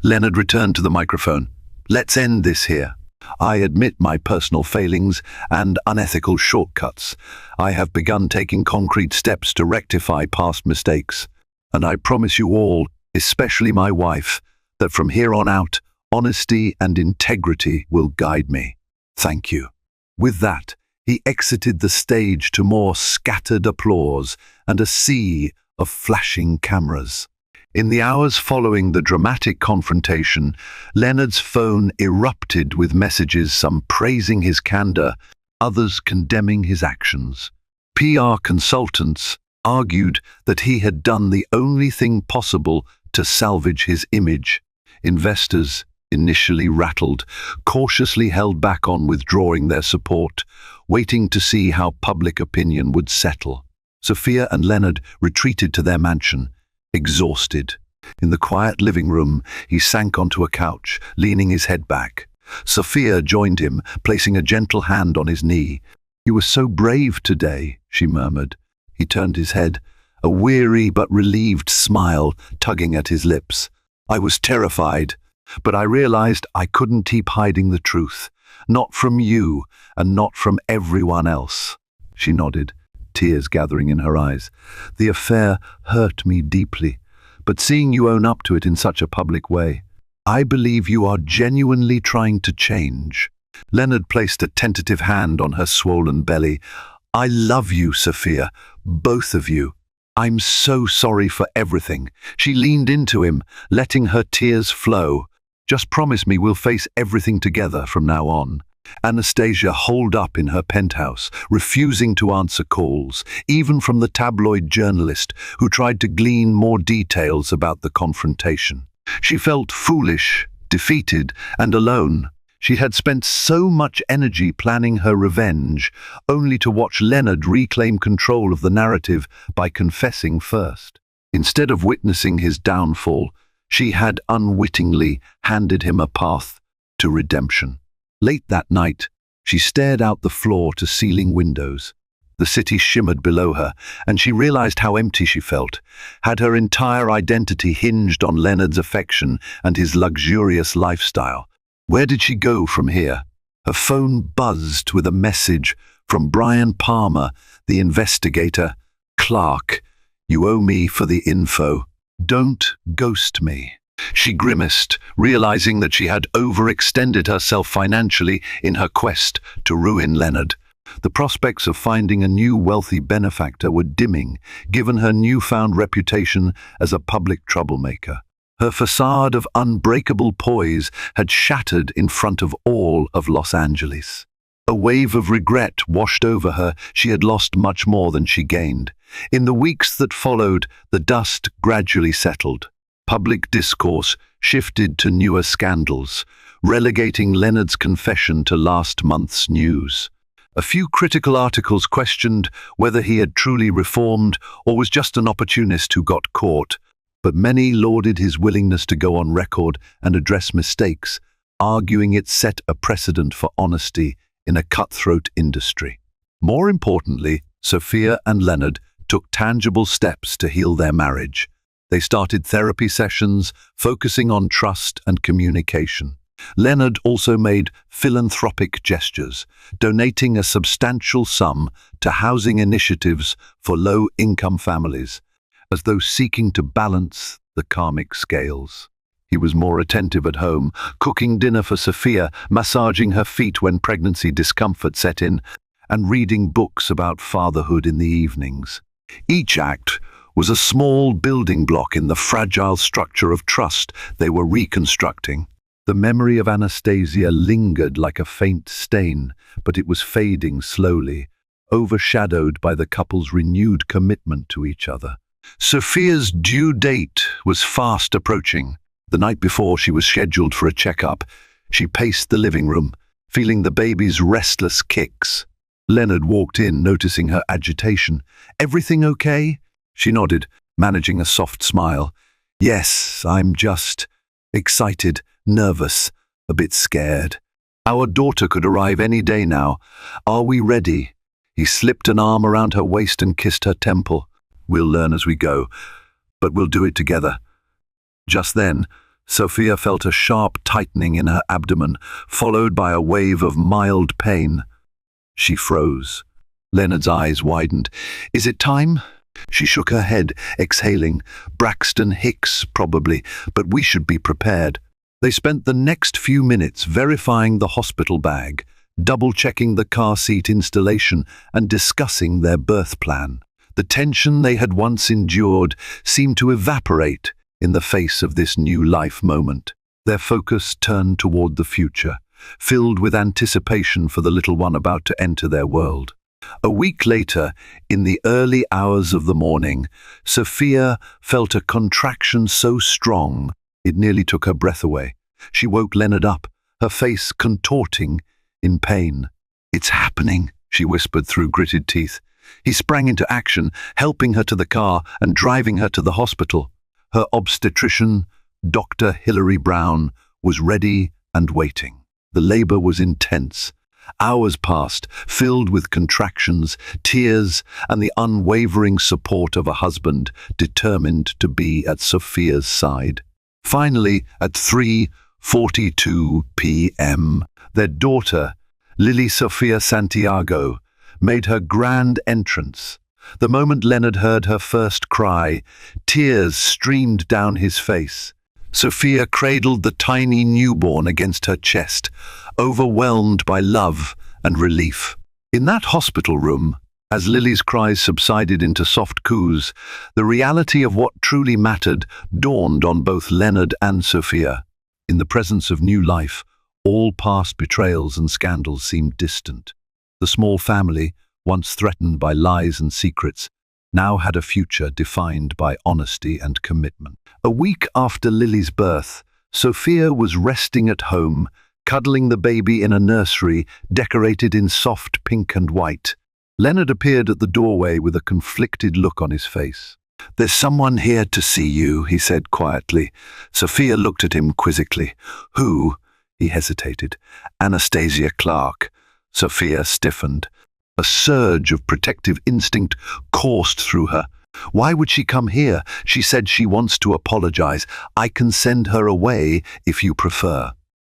Speaker 1: Leonard returned to the microphone. "Let's end this here. I admit my personal failings and unethical shortcuts. I have begun taking concrete steps to rectify past mistakes. And I promise you all, especially my wife, that from here on out, honesty and integrity will guide me. Thank you." With that, he exited the stage to more scattered applause and a sea of flashing cameras. In the hours following the dramatic confrontation, Leonard's phone erupted with messages, some praising his candor, others condemning his actions. PR consultants argued that he had done the only thing possible to salvage his image. Investors, initially rattled, cautiously held back on withdrawing their support, waiting to see how public opinion would settle. Sophia and Leonard retreated to their mansion, exhausted. In the quiet living room, he sank onto a couch, leaning his head back. Sophia joined him, placing a gentle hand on his knee. "You were so brave today," she murmured. He turned his head, a weary but relieved smile tugging at his lips. "I was terrified, but I realized I couldn't keep hiding the truth. Not from you, and not from everyone else." She nodded, tears gathering in her eyes. "The affair hurt me deeply, but seeing you own up to it in such a public way, I believe you are genuinely trying to change." Leonard placed a tentative hand on her swollen belly. "I love you, Sophia, both of you. I'm so sorry for everything." She leaned into him, letting her tears flow. "Just promise me we'll face everything together from now on." Anastasia holed up in her penthouse, refusing to answer calls, even from the tabloid journalist who tried to glean more details about the confrontation. She felt foolish, defeated, and alone. She had spent so much energy planning her revenge, only to watch Leonard reclaim control of the narrative by confessing first. Instead of witnessing his downfall, she had unwittingly handed him a path to redemption. Late that night, she stared out the floor-to-ceiling windows. The city shimmered below her, and she realized how empty she felt. Had her entire identity hinged on Leonard's affection and his luxurious lifestyle? Where did she go from here? Her phone buzzed with a message from Brian Palmer, the investigator. "Clark, you owe me for the info. Don't ghost me." She grimaced, realizing that she had overextended herself financially in her quest to ruin Leonard. The prospects of finding a new wealthy benefactor were dimming, given her newfound reputation as a public troublemaker. Her facade of unbreakable poise had shattered in front of all of Los Angeles. A wave of regret washed over her. She had lost much more than she gained. In the weeks that followed, the dust gradually settled. Public discourse shifted to newer scandals, relegating Leonard's confession to last month's news. A few critical articles questioned whether he had truly reformed or was just an opportunist who got caught, but many lauded his willingness to go on record and address mistakes, arguing it set a precedent for honesty in a cutthroat industry. More importantly, Sophia and Leonard took tangible steps to heal their marriage. They started therapy sessions, focusing on trust and communication. Leonard also made philanthropic gestures, donating a substantial sum to housing initiatives for low-income families, as though seeking to balance the karmic scales. He was more attentive at home, cooking dinner for Sophia, massaging her feet when pregnancy discomfort set in, and reading books about fatherhood in the evenings. Each act was a small building block in the fragile structure of trust they were reconstructing. The memory of Anastasia lingered like a faint stain, but it was fading slowly, overshadowed by the couple's renewed commitment to each other. Sophia's due date was fast approaching. The night before she was scheduled for a checkup, she paced the living room, feeling the baby's restless kicks. Leonard walked in, noticing her agitation. "Everything okay?" She nodded, managing a soft smile. "Yes, I'm just excited, nervous, a bit scared. Our daughter could arrive any day now. Are we ready?" He slipped an arm around her waist and kissed her temple. "We'll learn as we go, but we'll do it together." Just then, Sophia felt a sharp tightening in her abdomen, followed by a wave of mild pain. She froze. Leonard's eyes widened. "Is it time?" She shook her head, exhaling. "Braxton Hicks, probably, but we should be prepared." They spent the next few minutes verifying the hospital bag, double-checking the car seat installation, and discussing their birth plan. The tension they had once endured seemed to evaporate in the face of this new life moment. Their focus turned toward the future, filled with anticipation for the little one about to enter their world. A week later, in the early hours of the morning, Sophia felt a contraction so strong it nearly took her breath away. She woke Leonard up, her face contorting in pain. "It's happening," she whispered through gritted teeth. He sprang into action, helping her to the car and driving her to the hospital. Her obstetrician, Dr. Hilary Brown, was ready and waiting. The labor was intense. Hours passed, filled with contractions, tears, and the unwavering support of a husband determined to be at Sophia's side. Finally, at 3:42 p.m., their daughter, Lily Sofia Santiago, made her grand entrance. The moment Leonard heard her first cry, tears streamed down his face. Sophia cradled the tiny newborn against her chest, overwhelmed by love and relief. In that hospital room, as Lily's cries subsided into soft coos, the reality of what truly mattered dawned on both Leonard and Sophia. In the presence of new life, all past betrayals and scandals seemed distant. The small family, once threatened by lies and secrets, now had a future defined by honesty and commitment. A week after Lily's birth, Sophia was resting at home, cuddling the baby in a nursery decorated in soft pink and white. Leonard appeared at the doorway with a conflicted look on his face. "There's someone here to see you," he said quietly. Sophia looked at him quizzically. "Who?" He hesitated. "Anastasia Clark." Sophia stiffened. A surge of protective instinct coursed through her. "Why would she come here? She said she wants to apologize. I can send her away if you prefer."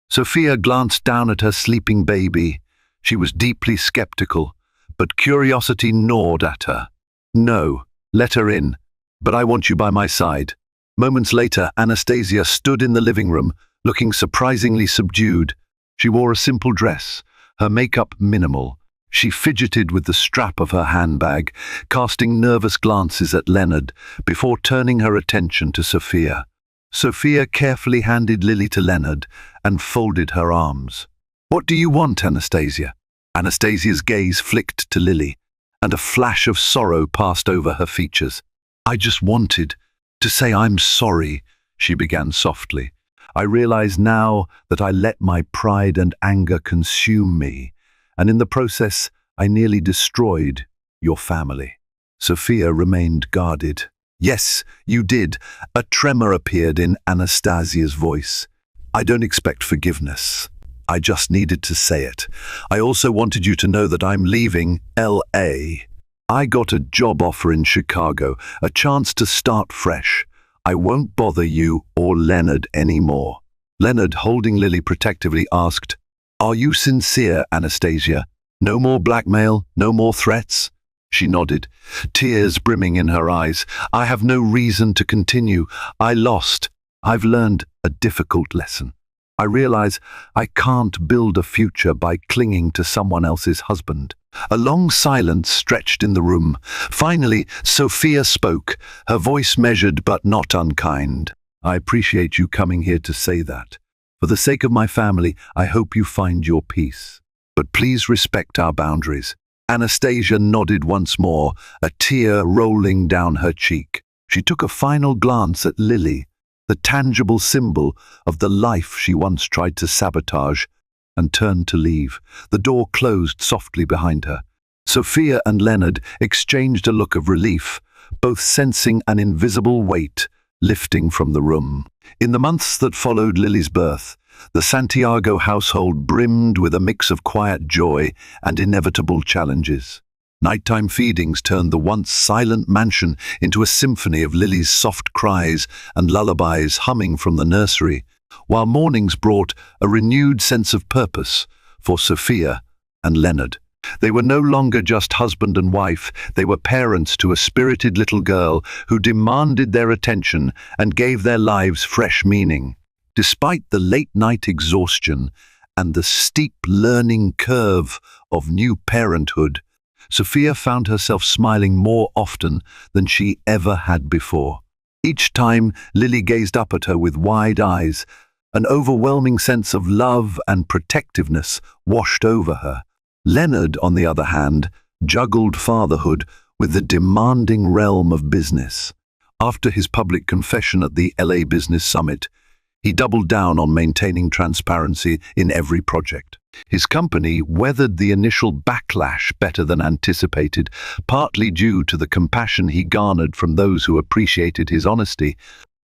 Speaker 1: Sophia glanced down at her sleeping baby. She was deeply skeptical, but curiosity gnawed at her. "No, let her in, but I want you by my side." Moments later, Anastasia stood in the living room, looking surprisingly subdued. She wore a simple dress, her makeup minimal. She fidgeted with the strap of her handbag, casting nervous glances at Leonard before turning her attention to Sophia. Sophia carefully handed Lily to Leonard and folded her arms. "What do you want, Anastasia?" Anastasia's gaze flicked to Lily, and a flash of sorrow passed over her features. "I just wanted to say I'm sorry," she began softly. "I realize now that I let my pride and anger consume me, and in the process, I nearly destroyed your family." Sophia remained guarded. "Yes, you did." A tremor appeared in Anastasia's voice. "I don't expect forgiveness. I just needed to say it. I also wanted you to know that I'm leaving L.A. I got a job offer in Chicago, a chance to start fresh. I won't bother you or Leonard anymore." Leonard, holding Lily protectively, asked, "Are you sincere, Anastasia? No more blackmail, no more threats?" She nodded, tears brimming in her eyes. "I have no reason to continue. I lost. I've learned a difficult lesson. I realize I can't build a future by clinging to someone else's husband." A long silence stretched in the room. Finally, Sophia spoke, her voice measured but not unkind. "I appreciate you coming here to say that. For the sake of my family, I hope you find your peace. But please respect our boundaries." Anastasia nodded once more, a tear rolling down her cheek. She took a final glance at Lily, the tangible symbol of the life she once tried to sabotage, and turned to leave. The door closed softly behind her. Sophia and Leonard exchanged a look of relief, both sensing an invisible weight lifting from the room. In the months that followed Lily's birth, the Santiago household brimmed with a mix of quiet joy and inevitable challenges. Nighttime feedings turned the once silent mansion into a symphony of Lily's soft cries and lullabies humming from the nursery, while mornings brought a renewed sense of purpose for Sophia and Leonard. They were no longer just husband and wife, they were parents to a spirited little girl who demanded their attention and gave their lives fresh meaning. Despite the late-night exhaustion and the steep learning curve of new parenthood, Sophia found herself smiling more often than she ever had before. Each time Lily gazed up at her with wide eyes, an overwhelming sense of love and protectiveness washed over her. Leonard, on the other hand, juggled fatherhood with the demanding realm of business. After his public confession at the LA Business Summit, he doubled down on maintaining transparency in every project. His company weathered the initial backlash better than anticipated, partly due to the compassion he garnered from those who appreciated his honesty,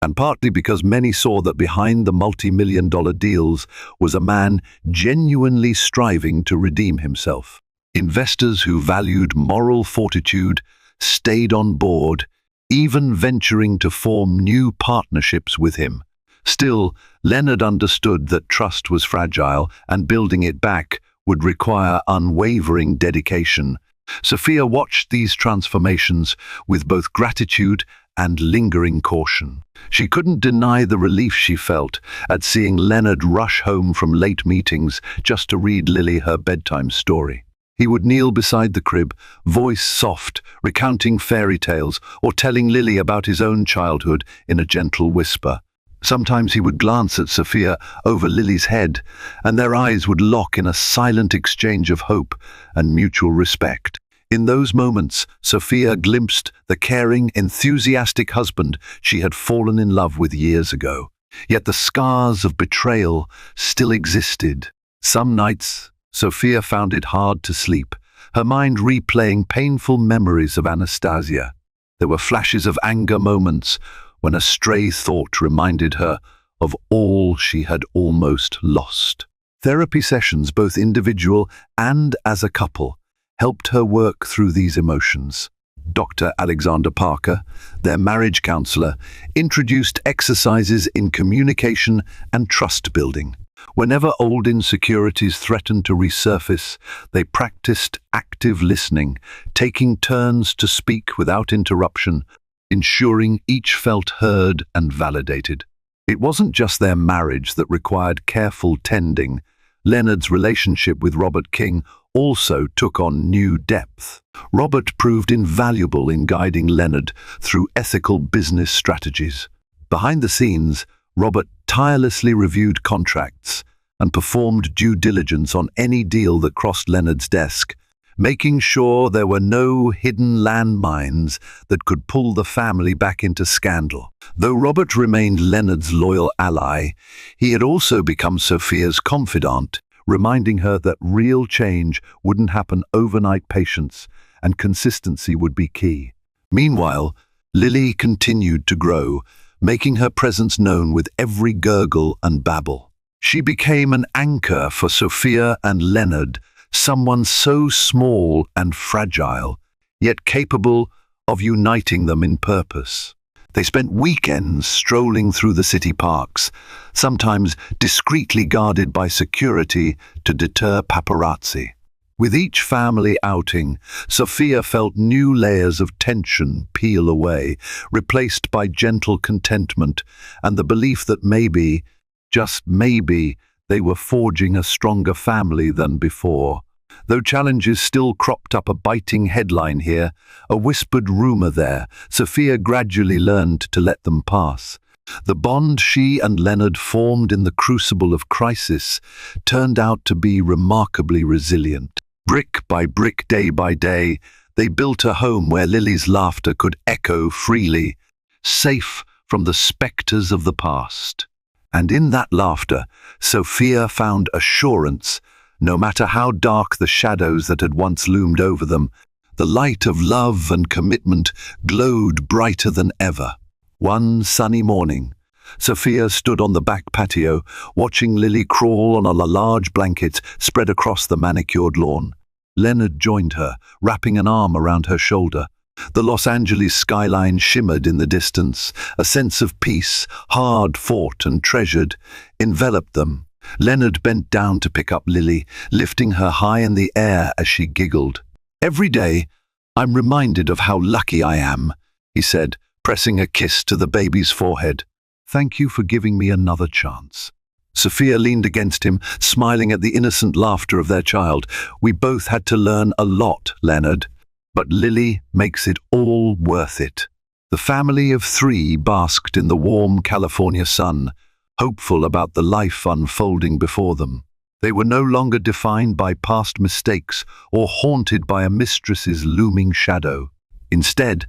Speaker 1: and partly because many saw that behind the multi-million-dollar deals was a man genuinely striving to redeem himself. Investors who valued moral fortitude stayed on board, even venturing to form new partnerships with him. Still, Leonard understood that trust was fragile and building it back would require unwavering dedication. Sophia watched these transformations with both gratitude and lingering caution. She couldn't deny the relief she felt at seeing Leonard rush home from late meetings just to read Lily her bedtime story. He would kneel beside the crib, voice soft, recounting fairy tales or telling Lily about his own childhood in a gentle whisper. Sometimes he would glance at Sophia over Lily's head, and their eyes would lock in a silent exchange of hope and mutual respect. In those moments, Sophia glimpsed the caring, enthusiastic husband she had fallen in love with years ago. Yet the scars of betrayal still existed. Some nights, Sophia found it hard to sleep, her mind replaying painful memories of Anastasia. There were flashes of anger moments when a stray thought reminded her of all she had almost lost. Therapy sessions, both individual and as a couple, helped her work through these emotions. Dr. Alexander Parker, their marriage counselor, introduced exercises in communication and trust building. Whenever old insecurities threatened to resurface, they practiced active listening, taking turns to speak without interruption, ensuring each felt heard and validated. It wasn't just their marriage that required careful tending. Leonard's relationship with Robert King also took on new depth. Robert proved invaluable in guiding Leonard through ethical business strategies. Behind the scenes, Robert tirelessly reviewed contracts and performed due diligence on any deal that crossed Leonard's desk, making sure there were no hidden landmines that could pull the family back into scandal. Though Robert remained Leonard's loyal ally, he had also become Sophia's confidant, reminding her that real change wouldn't happen overnight. Patience and consistency would be key. Meanwhile, Lily continued to grow, making her presence known with every gurgle and babble. She became an anchor for Sophia and Leonard, someone so small and fragile, yet capable of uniting them in purpose. They spent weekends strolling through the city parks, sometimes discreetly guarded by security to deter paparazzi. With each family outing, Sophia felt new layers of tension peel away, replaced by gentle contentment and the belief that maybe, just maybe, they were forging a stronger family than before. Though challenges still cropped up, a biting headline here, a whispered rumor there, Sophia gradually learned to let them pass. The bond she and Leonard formed in the crucible of crisis turned out to be remarkably resilient. Brick by brick, day by day, they built a home where Lily's laughter could echo freely, safe from the spectres of the past. And in that laughter, Sophia found assurance. No matter how dark the shadows that had once loomed over them, the light of love and commitment glowed brighter than ever. One sunny morning, Sophia stood on the back patio, watching Lily crawl on a large blanket spread across the manicured lawn. Leonard joined her, wrapping an arm around her shoulder. The Los Angeles skyline shimmered in the distance. A sense of peace, hard fought and treasured, enveloped them. Leonard bent down to pick up Lily, lifting her high in the air as she giggled. "Every day, I'm reminded of how lucky I am," he said, pressing a kiss to the baby's forehead. "Thank you for giving me another chance." Sophia leaned against him, smiling at the innocent laughter of their child. "We both had to learn a lot, Leonard, but Lily makes it all worth it." The family of three basked in the warm California sun, hopeful about the life unfolding before them. They were no longer defined by past mistakes or haunted by a mistress's looming shadow. Instead,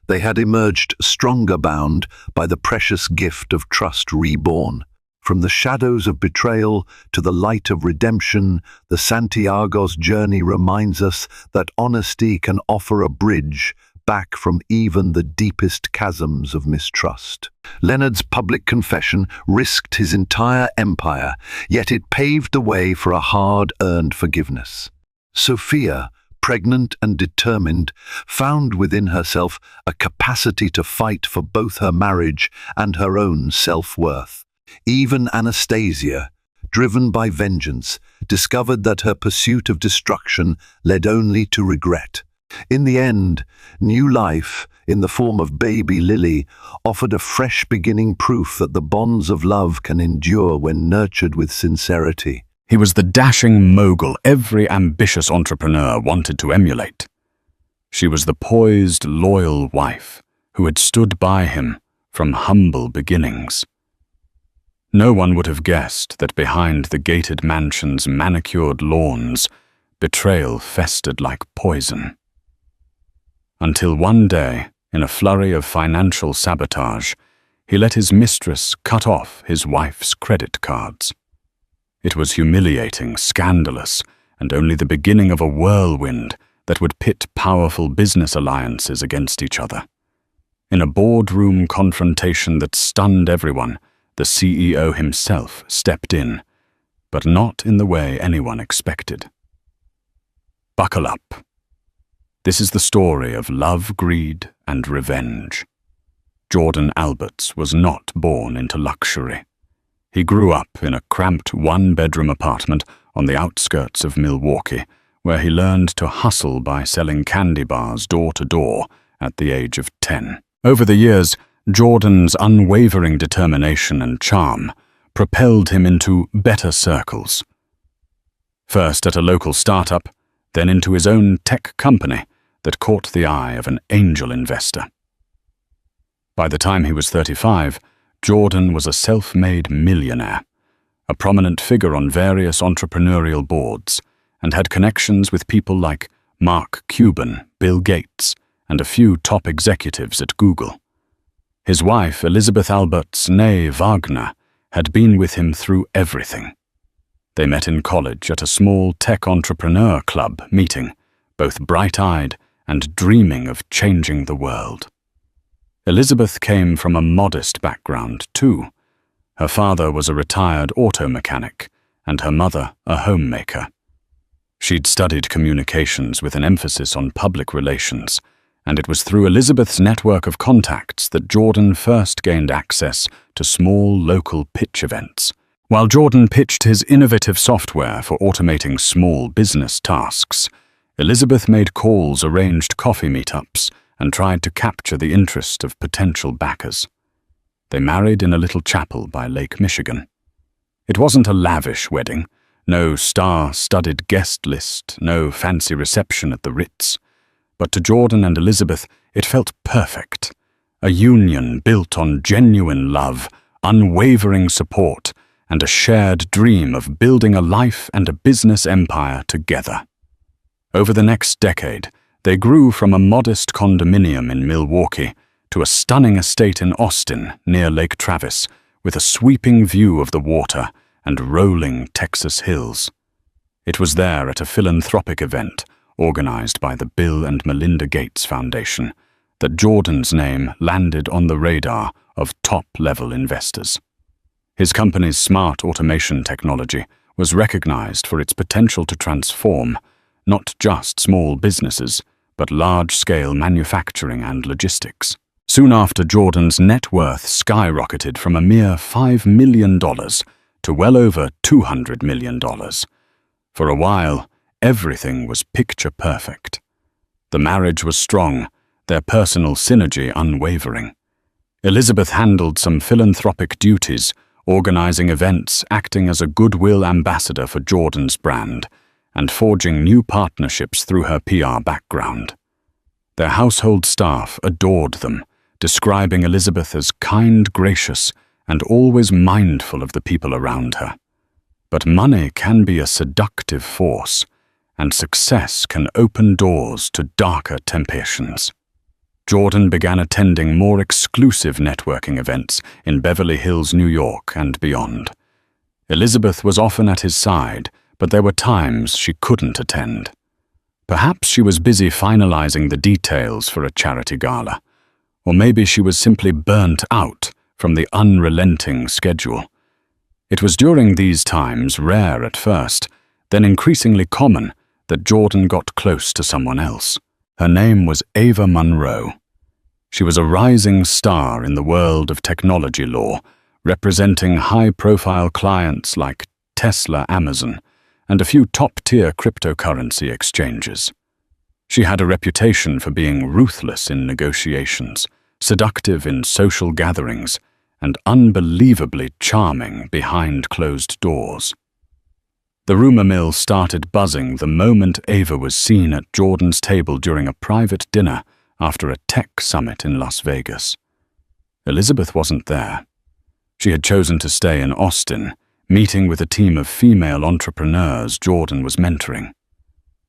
Speaker 1: they had emerged stronger, bound by the precious gift of trust reborn. From the shadows of betrayal to the light of redemption, the Santiago's journey reminds us that honesty can offer a bridge back from even the deepest chasms of mistrust. Leonard's public confession risked his entire empire, yet it paved the way for a hard-earned forgiveness. Sophia, pregnant and determined, found within herself a capacity to fight for both her marriage and her own self-worth. Even Anastasia, driven by vengeance, discovered that her pursuit of destruction led only to regret. In the end, new life, in the form of baby Lily, offered a fresh beginning, proof that the bonds of love can endure when nurtured with sincerity.
Speaker 2: He was the dashing mogul every ambitious entrepreneur wanted to emulate. She was the poised, loyal wife who had stood by him from humble beginnings. No one would have guessed that behind the gated mansion's manicured lawns, betrayal festered like poison. Until one day, in a flurry of financial sabotage, he let his mistress cut off his wife's credit cards. It was humiliating, scandalous, and only the beginning of a whirlwind that would pit powerful business alliances against each other. In a boardroom confrontation that stunned everyone, the CEO himself stepped in, but not in the way anyone expected. Buckle up. This is the story of love, greed, and revenge. Jordan Alberts was not born into luxury. He grew up in a cramped one-bedroom apartment on the outskirts of Milwaukee, where he learned to hustle by selling candy bars door to door at the age of 10. Over the years, Jordan's unwavering determination and charm propelled him into better circles. First at a local startup, then into his own tech company that caught the eye of an angel investor. By the time he was 35, Jordan was a self-made millionaire, a prominent figure on various entrepreneurial boards, and had connections with people like Mark Cuban, Bill Gates, and a few top executives at Google. His wife, Elizabeth Alberts née Wagner, had been with him through everything. They met in college at a small tech entrepreneur club meeting, both bright-eyed and dreaming of changing the world. Elizabeth came from a modest background, too. Her father was a retired auto mechanic, and her mother a homemaker. She'd studied communications with an emphasis on public relations, and it was through Elizabeth's network of contacts that Jordan first gained access to small local pitch events. While Jordan pitched his innovative software for automating small business tasks, Elizabeth made calls, arranged coffee meetups, and tried to capture the interest of potential backers. They married in a little chapel by Lake Michigan. It wasn't a lavish wedding, No star-studded guest list, no fancy reception at the Ritz. But to Jordan and Elizabeth, it felt perfect. A union built on genuine love, unwavering support, and a shared dream of building a life and a business empire together. Over the next decade, they grew from a modest condominium in Milwaukee to a stunning estate in Austin near Lake Travis, with a sweeping view of the water and rolling Texas hills. It was there at a philanthropic event organized by the Bill and Melinda Gates Foundation that Jordan's name landed on the radar of top-level investors. His company's smart automation technology was recognized for its potential to transform not just small businesses, but large-scale manufacturing and logistics. Soon after, Jordan's net worth skyrocketed from a mere $5 million to well over $200 million. For a while, everything was picture perfect. The marriage was strong, their personal synergy unwavering. Elizabeth handled some philanthropic duties, organizing events, acting as a goodwill ambassador for Jordan's brand, and forging new partnerships through her PR background. Their household staff adored them, describing Elizabeth as kind, gracious, and always mindful of the people around her. But money can be a seductive force, and success can open doors to darker temptations. Jordan began attending more exclusive networking events in Beverly Hills, New York, and beyond. Elizabeth was often at his side, but there were times she couldn't attend. Perhaps she was busy finalizing the details for a charity gala, or maybe she was simply burnt out from the unrelenting schedule. It was during these times, rare at first, then increasingly common, that Jordan got close to someone else. Her name was Ava Monroe. She was a rising star in the world of technology law, representing high-profile clients like Tesla, Amazon, and a few top-tier cryptocurrency exchanges. She had a reputation for being ruthless in negotiations, seductive in social gatherings, and unbelievably charming behind closed doors. The rumor mill started buzzing the moment Ava was seen at Jordan's table during a private dinner after a tech summit in Las Vegas. Elizabeth wasn't there. She had chosen to stay in Austin, meeting with a team of female entrepreneurs Jordan was mentoring.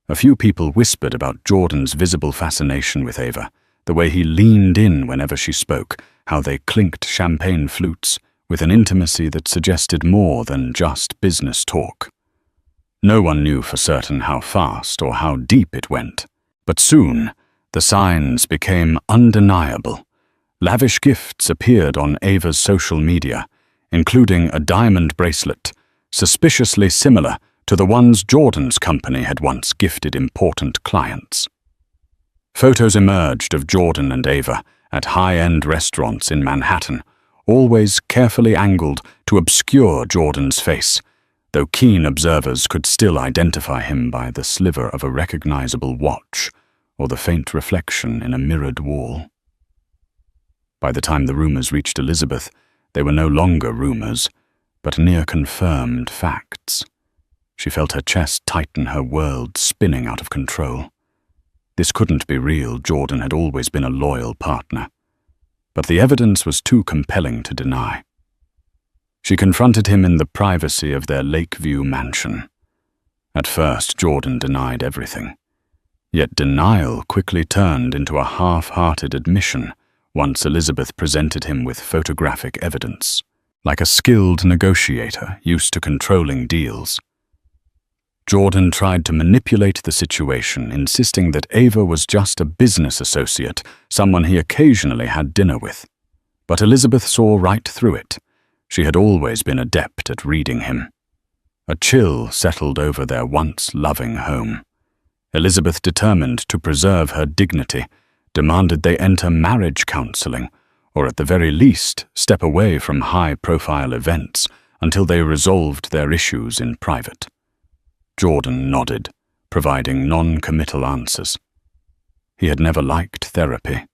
Speaker 2: A few people whispered about Jordan's visible fascination with Ava, the way he leaned in whenever she spoke, how they clinked champagne flutes with an intimacy that suggested more than just business talk. No one knew for certain how fast or how deep it went, but soon the signs became undeniable. Lavish gifts appeared on Ava's social media, including a diamond bracelet, suspiciously similar to the ones Jordan's company had once gifted important clients. Photos emerged of Jordan and Ava at high-end restaurants in Manhattan, always carefully angled to obscure Jordan's face, though keen observers could still identify him by the sliver of a recognizable watch or the faint reflection in a mirrored wall. By the time the rumors reached Elizabeth, they were no longer rumors, but near-confirmed facts. She felt her chest tighten, her world spinning out of control. This couldn't be real. Jordan had always been a loyal partner. But the evidence was too compelling to deny. She confronted him in the privacy of their Lakeview mansion. At first, Jordan denied everything. Yet denial quickly turned into a half-hearted admission once Elizabeth presented him with photographic evidence. Like a skilled negotiator used to controlling deals, Jordan tried to manipulate the situation, insisting that Ava was just a business associate, someone he occasionally had dinner with. But Elizabeth saw right through it. She had always been adept at reading him. A chill settled over their once loving home. Elizabeth, determined to preserve her dignity, demanded they enter marriage counseling, or at the very least step away from high-profile events until they resolved their issues in private. Jordan nodded, providing non-committal answers. He had never liked therapy,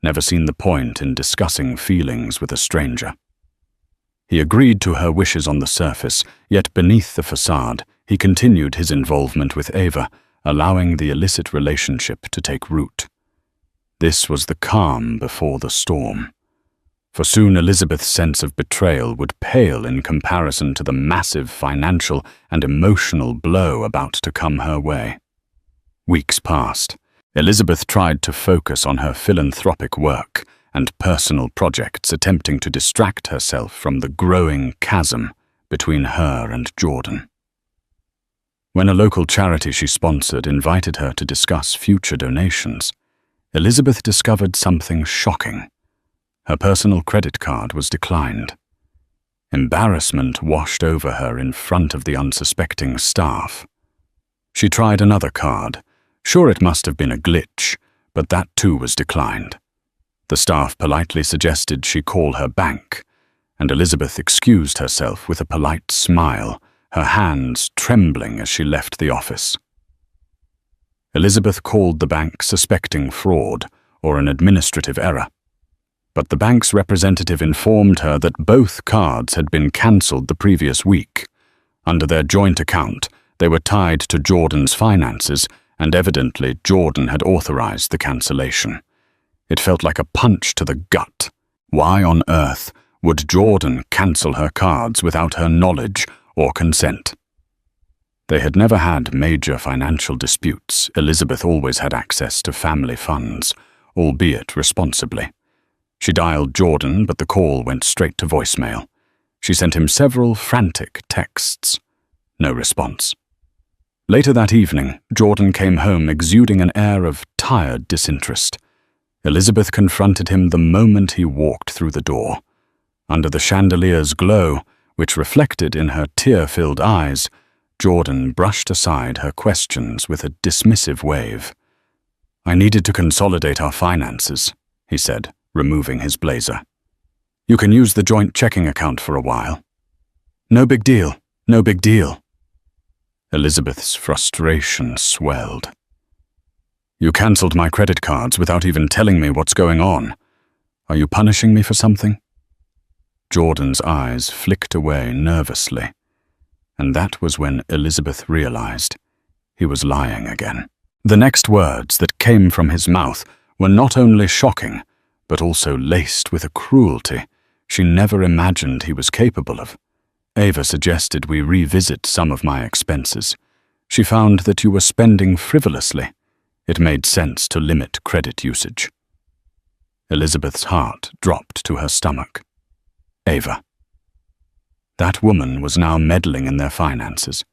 Speaker 2: never seen the point in discussing feelings with a stranger. He agreed to her wishes on the surface, yet beneath the facade, He continued his involvement with Ava, allowing the illicit relationship to take root. This was the calm before the storm. For soon Elizabeth's sense of betrayal would pale in comparison to the massive financial and emotional blow about to come her way. Weeks passed. Elizabeth tried to focus on her philanthropic work and personal projects, attempting to distract herself from the growing chasm between her and Jordan. When a local charity she sponsored invited her to discuss future donations, Elizabeth discovered something shocking. Her personal credit card was declined. Embarrassment washed over her in front of the unsuspecting staff. She tried another card. Sure, it must have been a glitch, but that too was declined. The staff politely suggested she call her bank, and Elizabeth excused herself with a polite smile, her hands trembling as she left the office. Elizabeth called the bank suspecting fraud or an administrative error, but the bank's representative informed her that both cards had been cancelled the previous week. Under their joint account, they were tied to Jordan's finances, and evidently Jordan had authorized the cancellation. It felt like a punch to the gut. Why on earth would Jordan cancel her cards without her knowledge or consent? They had never had major financial disputes. Elizabeth always had access to family funds, albeit responsibly. She dialed Jordan, but the call went straight to voicemail. She sent him several frantic texts. No response. Later that evening, Jordan came home exuding an air of tired disinterest. Elizabeth confronted him the moment he walked through the door. Under the chandelier's glow, which reflected in her tear-filled eyes, Jordan brushed aside her questions with a dismissive wave. "I needed to consolidate our finances," he said, removing his blazer. "You can use the joint checking account for a while." "No big deal, no big deal." Elizabeth's frustration swelled. "You cancelled my credit cards without even telling me what's going on. Are you punishing me for something?" Jordan's eyes flicked away nervously, and that was when Elizabeth realized he was lying again. The next words that came from his mouth were not only shocking, but also laced with a cruelty she never imagined he was capable of. "Ava suggested we revisit some of my expenses. She found that you were spending frivolously. It made sense to limit credit usage." Elizabeth's heart dropped to her stomach. Ava. That woman was now meddling in their finances.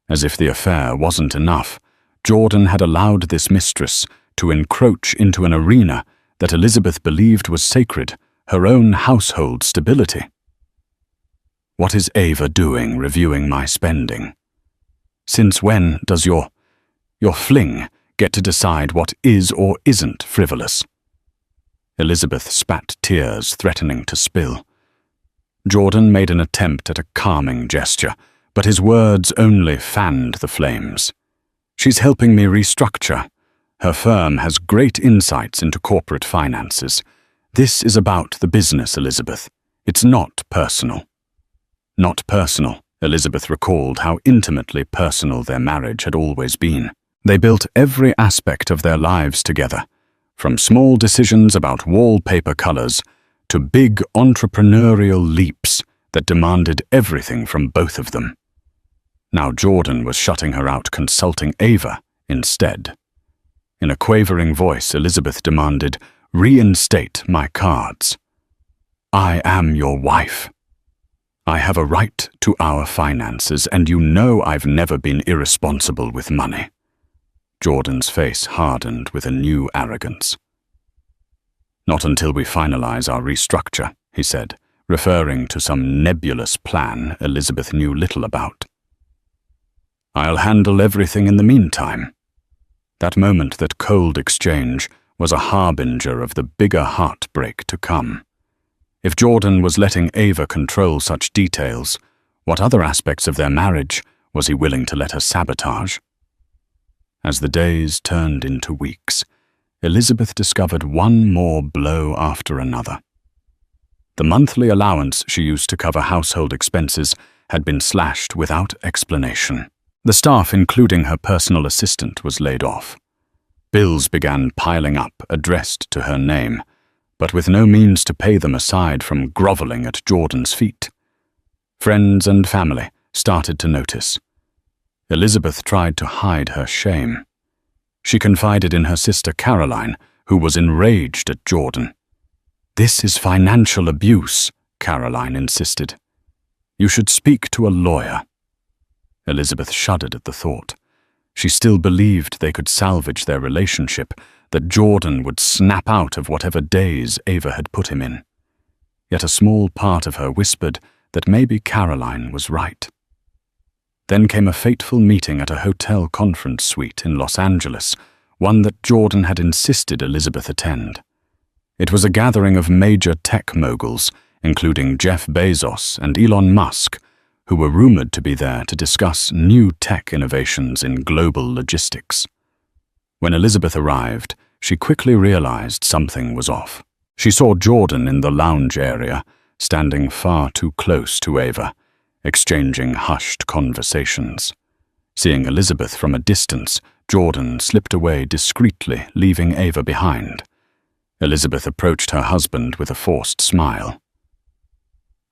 Speaker 2: As if the affair wasn't enough, Jordan had allowed this mistress to encroach into an arena that Elizabeth believed was sacred, her own household stability. "What is Ava doing reviewing my spending? Since when does your fling get to decide what is or isn't frivolous?" Elizabeth spat tears, threatening to spill. Jordan made an attempt at a calming gesture, but his words only fanned the flames. "She's helping me restructure. Her firm has great insights into corporate finances. This is about the business, Elizabeth. It's not personal." Not personal. Elizabeth recalled how intimately personal their marriage had always been. They built every aspect of their lives together, from small decisions about wallpaper colors to big entrepreneurial leaps that demanded everything from both of them. Now Jordan was shutting her out, consulting Ava instead. In a quavering voice, Elizabeth demanded, "Reinstate my cards. I am your wife. I have a right to our finances, and you know I've never been irresponsible with money." Jordan's face hardened with a new arrogance. "Not until we finalize our restructure," he said, referring to some nebulous plan Elizabeth knew little about. "I'll handle everything in the meantime." That moment, that cold exchange, was a harbinger of the bigger heartbreak to come. If Jordan was letting Ava control such details, what other aspects of their marriage was he willing to let her sabotage? As the days turned into weeks, Elizabeth discovered one more blow after another. The monthly allowance she used to cover household expenses had been slashed without explanation. The staff, including her personal assistant, was laid off. Bills began piling up, addressed to her name, but with no means to pay them aside from groveling at Jordan's feet. Friends and family started to notice. Elizabeth tried to hide her shame. She confided in her sister Caroline, who was enraged at Jordan. "This is financial abuse," Caroline insisted. "You should speak to a lawyer." Elizabeth shuddered at the thought. She still believed they could salvage their relationship, that Jordan would snap out of whatever daze Ava had put him in. Yet a small part of her whispered that maybe Caroline was right. Then came a fateful meeting at a hotel conference suite in Los Angeles, one that Jordan had insisted Elizabeth attend. It was a gathering of major tech moguls, including Jeff Bezos and Elon Musk, who were rumored to be there to discuss new tech innovations in global logistics. When Elizabeth arrived, she quickly realized something was off. She saw Jordan in the lounge area, standing far too close to Ava, exchanging hushed conversations. Seeing Elizabeth from a distance, Jordan slipped away discreetly, leaving Ava behind. Elizabeth approached her husband with a forced smile.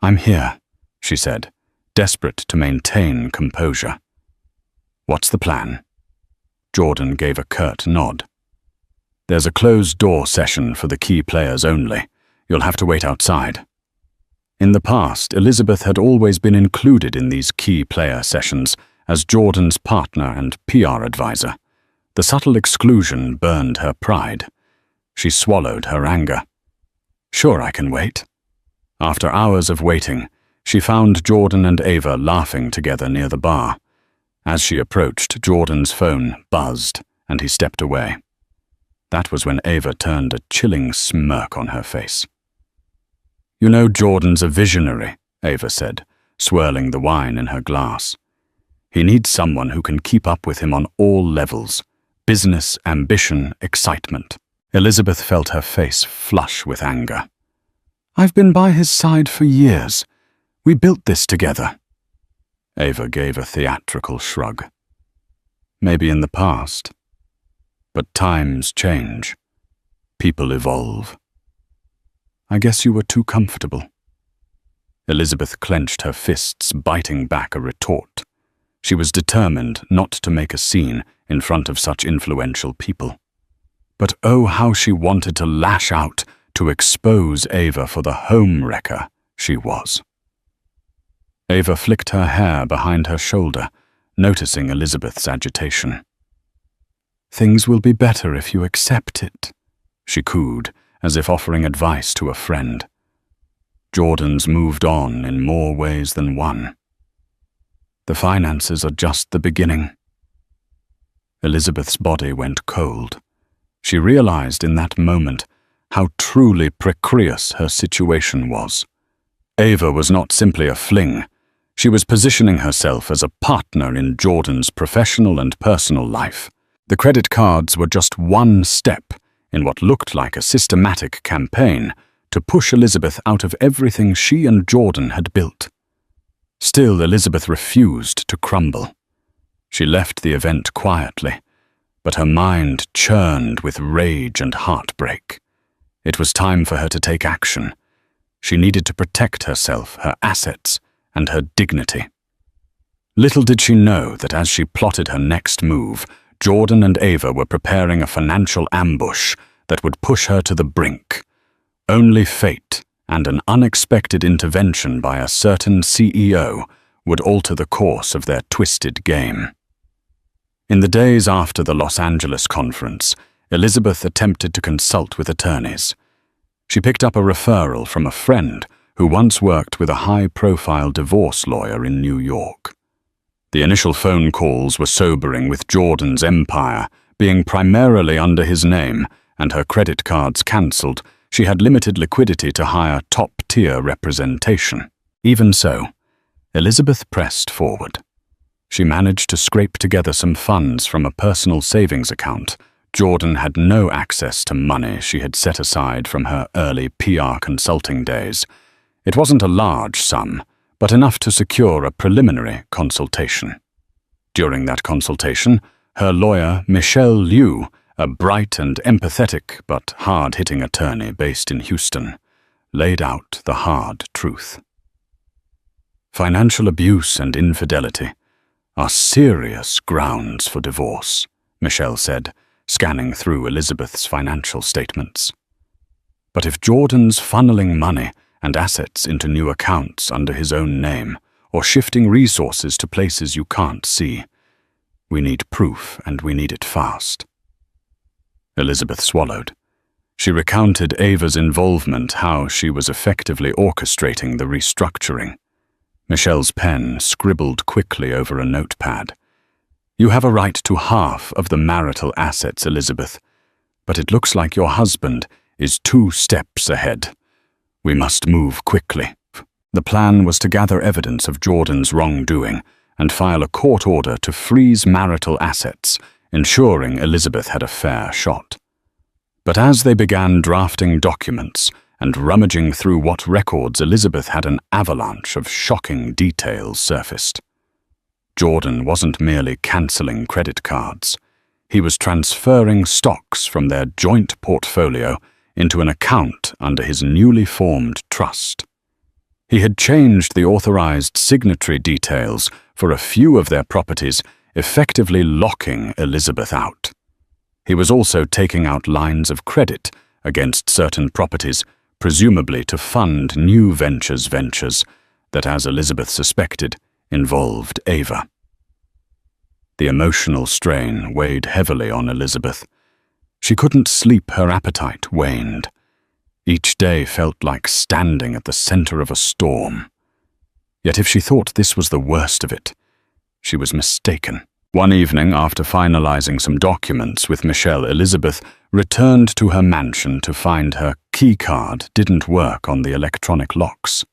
Speaker 2: "I'm here," she said, desperate to maintain composure. "What's the plan?" Jordan gave a curt nod. "There's a closed-door session for the key players only. You'll have to wait outside." In the past, Elizabeth had always been included in these key player sessions as Jordan's partner and PR advisor. The subtle exclusion burned her pride. She swallowed her anger. "Sure, I can wait." After hours of waiting, she found Jordan and Ava laughing together near the bar. As she approached, Jordan's phone buzzed, and he stepped away. That was when Ava turned a chilling smirk on her face. "You know Jordan's a visionary," Ava said, swirling the wine in her glass. "He needs someone who can keep up with him on all levels: business, ambition, excitement." Elizabeth felt her face flush with anger. "I've been by his side for years. We built this together." Ava gave a theatrical shrug. "Maybe in the past. But times change. People evolve. I guess you were too comfortable." Elizabeth clenched her fists, biting back a retort. She was determined not to make a scene in front of such influential people. But oh, how she wanted to lash out, to expose Ava for the home wrecker she was. Ava flicked her hair behind her shoulder, noticing Elizabeth's agitation. "Things will be better if you accept it," she cooed, as if offering advice to a friend. Jordan's moved on in more ways than one. The finances are just the beginning. Elizabeth's body went cold. She realized in that moment how truly precarious her situation was. Ava was not simply a fling. She was positioning herself as a partner in Jordan's professional and personal life. The credit cards were just one step in what looked like a systematic campaign to push Elizabeth out of everything she and Jordan had built. Still, Elizabeth refused to crumble. She left the event quietly, but her mind churned with rage and heartbreak. It was time for her to take action. She needed to protect herself, her assets, and her dignity. Little did she know that as she plotted her next move, Jordan and Ava were preparing a financial ambush that would push her to the brink. Only fate and an unexpected intervention by a certain CEO would alter the course of their twisted game. In the days after the Los Angeles conference, Elizabeth attempted to consult with attorneys. She picked up a referral from a friend who once worked with a high-profile divorce lawyer in New York. The initial phone calls were sobering, with Jordan's empire being primarily under his name and her credit cards cancelled. She had limited liquidity to hire top-tier representation. Even so, Elizabeth pressed forward. She managed to scrape together some funds from a personal savings account. Jordan had no access to money she had set aside from her early PR consulting days. It wasn't a large sum, but enough to secure a preliminary consultation. During that consultation, her lawyer, Michelle Liu, a bright and empathetic but hard-hitting attorney based in Houston, laid out the hard truth. Financial abuse and infidelity are serious grounds for divorce, Michelle said, scanning through Elizabeth's financial statements. But if Jordan's funneling money and assets into new accounts under his own name, or shifting resources to places you can't see, we need proof, and we need it fast. Elizabeth swallowed. She recounted Ava's involvement, how she was effectively orchestrating the restructuring. Michelle's pen scribbled quickly over a notepad. "You have a right to half of the marital assets, Elizabeth, but it looks like your husband is 2 steps ahead. We must move quickly." The plan was to gather evidence of Jordan's wrongdoing and file a court order to freeze marital assets, ensuring Elizabeth had a fair shot. But as they began drafting documents and rummaging through what records, Elizabeth had an avalanche of shocking details surfaced. Jordan wasn't merely cancelling credit cards. He was transferring stocks from their joint portfolio into an account under his newly formed trust. He had changed the authorized signatory details for a few of their properties, effectively locking Elizabeth out. He was also taking out lines of credit against certain properties, presumably to fund new ventures that, as Elizabeth suspected, involved Ava. The emotional strain weighed heavily on Elizabeth. She couldn't sleep, her appetite waned. Each day felt like standing at the center of a storm. Yet if she thought this was the worst of it, she was mistaken. One evening, after finalizing some documents with Michelle, Elizabeth returned to her mansion to find her keycard didn't work on the electronic locks.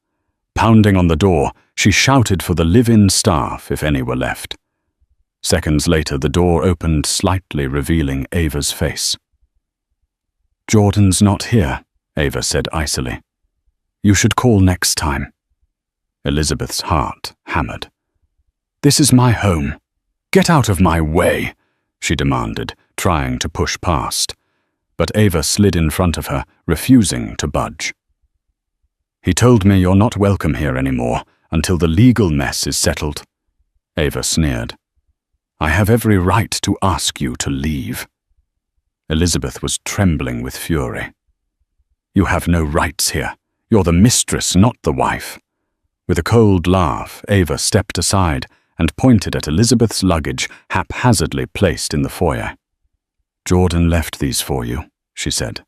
Speaker 2: Pounding on the door, she shouted for the live-in staff if any were left. Seconds later, the door opened slightly, revealing Ava's face. "Jordan's not here," Ava said icily. "You should call next time." Elizabeth's heart hammered. "This is my home. Get out of my way," she demanded, trying to push past. But Ava slid in front of her, refusing to budge. "He told me you're not welcome here anymore until the legal mess is settled." Ava sneered. "I have every right to ask you to leave." Elizabeth was trembling with fury. "You have no rights here. You're the mistress, not the wife." With a cold laugh, Ava stepped aside and pointed at Elizabeth's luggage haphazardly placed in the foyer. "Jordan left these for you," she said.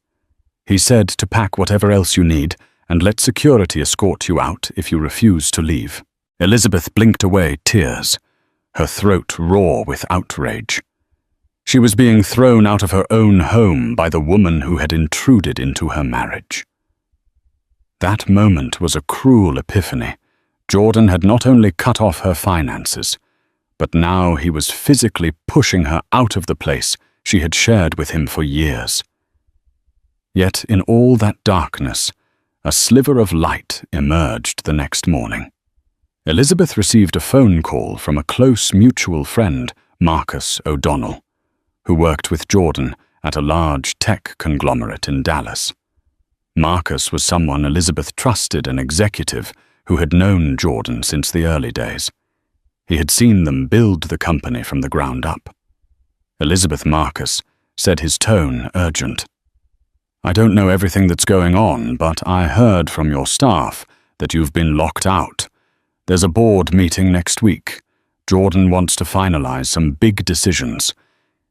Speaker 2: "He said to pack whatever else you need and let security escort you out if you refuse to leave." Elizabeth blinked away tears, her throat raw with outrage. She was being thrown out of her own home by the woman who had intruded into her marriage. That moment was a cruel epiphany. Jordan had not only cut off her finances, but now he was physically pushing her out of the place she had shared with him for years. Yet in all that darkness, a sliver of light emerged the next morning. Elizabeth received a phone call from a close mutual friend, Marcus O'Donnell, who worked with Jordan at a large tech conglomerate in Dallas. Marcus was someone Elizabeth trusted, an executive who had known Jordan since the early days. He had seen them build the company from the ground up. Elizabeth Marcus said, his tone urgent. "I don't know everything that's going on, but I heard from your staff that you've been locked out. There's a board meeting next week. Jordan wants to finalize some big decisions.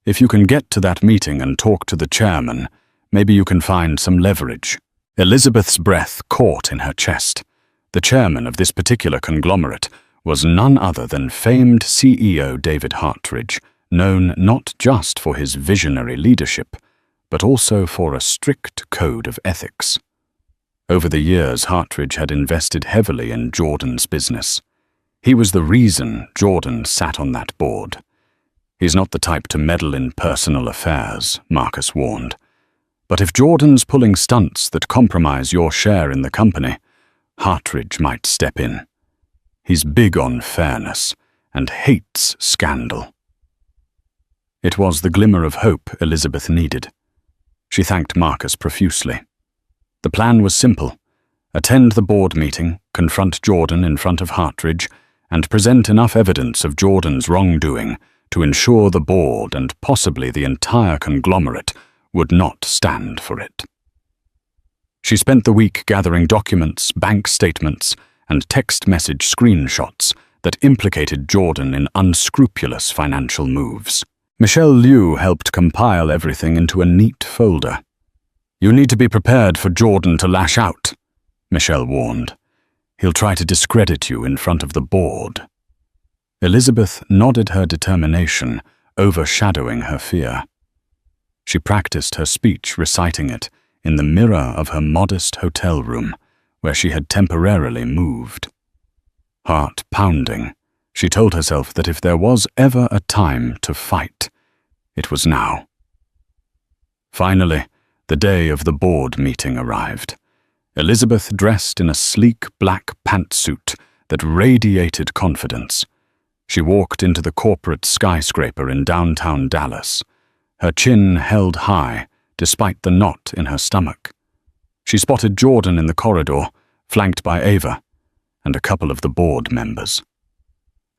Speaker 2: If you can get to that meeting and talk to the chairman, maybe you can find some leverage." Elizabeth's breath caught in her chest. The chairman of this particular conglomerate was none other than famed CEO David Hartridge, known not just for his visionary leadership, but also for a strict code of ethics. Over the years, Hartridge had invested heavily in Jordan's business. He was the reason Jordan sat on that board. "He's not the type to meddle in personal affairs," Marcus warned. "But if Jordan's pulling stunts that compromise your share in the company, Hartridge might step in. He's big on fairness, and hates scandal. It was the glimmer of hope Elizabeth needed. She thanked Marcus profusely. The plan was simple: attend the board meeting, confront Jordan in front of Hartridge, and present enough evidence of Jordan's wrongdoing to ensure the board and possibly the entire conglomerate would not stand for it. She spent the week gathering documents, bank statements, and text message screenshots that implicated Jordan in unscrupulous financial moves. Michelle Liu helped compile everything into a neat folder. "You need to be prepared for Jordan to lash out," Michelle warned. "He'll try to discredit you in front of the board." Elizabeth nodded her determination, overshadowing her fear. She practiced her speech, reciting it in the mirror of her modest hotel room, where she had temporarily moved. Heart pounding, she told herself that if there was ever a time to fight, it was now. Finally, the day of the board meeting arrived. Elizabeth dressed in a sleek black pantsuit that radiated confidence. She walked into the corporate skyscraper in downtown Dallas, her chin held high despite the knot in her stomach. She spotted Jordan in the corridor, flanked by Ava and a couple of the board members.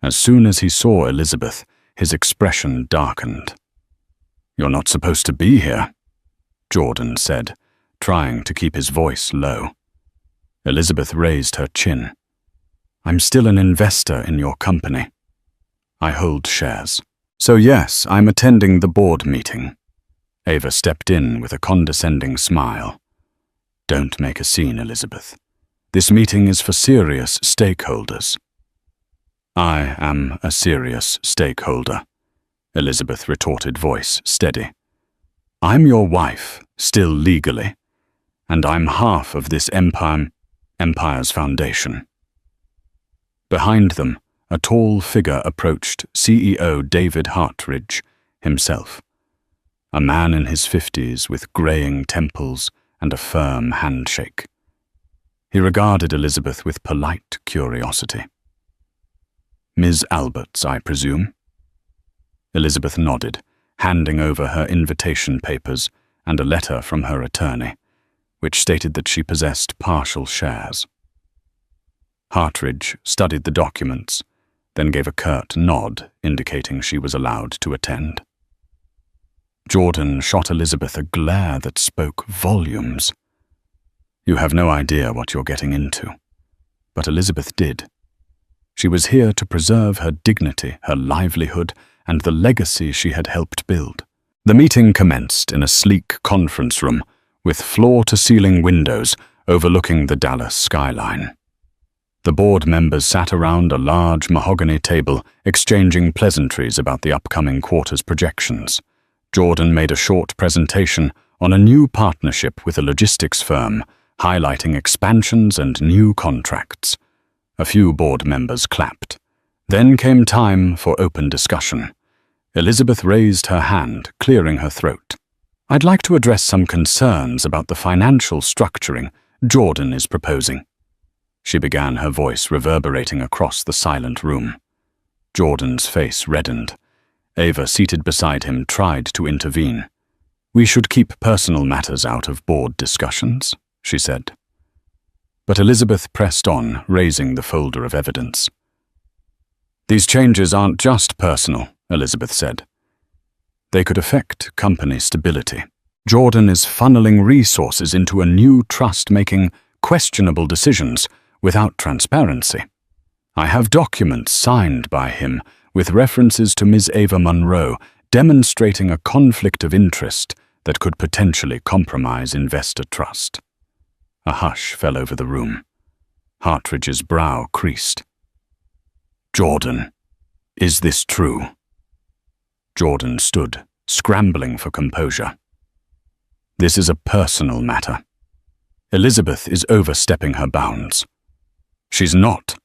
Speaker 2: As soon as he saw Elizabeth, his expression darkened. "You're not supposed to be here," Jordan said, trying to keep his voice low. Elizabeth raised her chin. "I'm still an investor in your company. I hold shares. So yes, I'm attending the board meeting." Ava stepped in with a condescending smile. "Don't make a scene, Elizabeth. This meeting is for serious stakeholders." "I am a serious stakeholder," Elizabeth retorted, voice steady. "I'm your wife, still legally, and I'm half of this empire's foundation." Behind them, a tall figure approached CEO David Hartridge himself, a man in his 50s with graying temples and a firm handshake. He regarded Elizabeth with polite curiosity. "Ms. Alberts, I presume?" Elizabeth nodded, handing over her invitation papers and a letter from her attorney, which stated that she possessed partial shares. Hartridge studied the documents, then gave a curt nod indicating she was allowed to attend. Jordan shot Elizabeth a glare that spoke volumes. You have no idea what you're getting into. But Elizabeth did. She was here to preserve her dignity, her livelihood, and the legacy she had helped build. The meeting commenced in a sleek conference room with floor-to-ceiling windows overlooking the Dallas skyline. The board members sat around a large mahogany table, exchanging pleasantries about the upcoming quarter's projections. Jordan made a short presentation on a new partnership with a logistics firm, highlighting expansions and new contracts. A few board members clapped. Then came time for open discussion. Elizabeth raised her hand, clearing her throat. "I'd like to address some concerns about the financial structuring Jordan is proposing." She began, her voice reverberating across the silent room. Jordan's face reddened. Ava, seated beside him, tried to intervene. "We should keep personal matters out of board discussions," she said. But Elizabeth pressed on, raising the folder of evidence. "These changes aren't just personal," Elizabeth said. "They could affect company stability. Jordan is funneling resources into a new trust, making questionable decisions without transparency. I have documents signed by him with references to Ms. Ava Monroe, demonstrating a conflict of interest that could potentially compromise investor trust." A hush fell over the room. Hartridge's brow creased. "Jordan, is this true?" Jordan stood, scrambling for composure. "This is a personal matter. Elizabeth is overstepping her bounds." "She's not."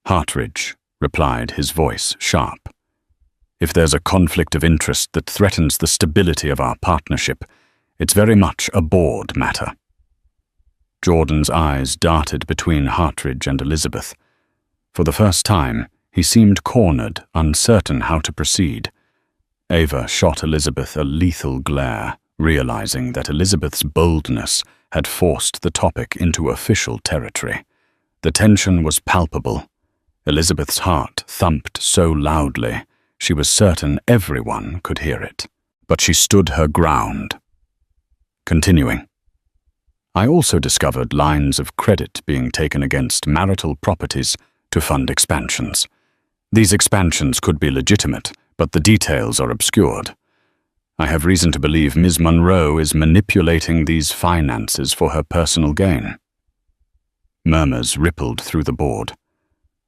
Speaker 2: Hartridge replied, his voice sharp. "If there's a conflict of interest that threatens the stability of our partnership, it's very much a board matter." Jordan's eyes darted between Hartridge and Elizabeth. For the first time, He seemed cornered, uncertain how to proceed. Ava shot Elizabeth a lethal glare, realizing that Elizabeth's boldness had forced the topic into official territory. The tension was palpable. Elizabeth's heart thumped so loudly, she was certain everyone could hear it. But she stood her ground. Continuing. I also discovered lines of credit being taken against marital properties to fund expansions. These expansions could be legitimate, but the details are obscured. I have reason to believe Ms. Monroe is manipulating these finances for her personal gain. Murmurs rippled through the board.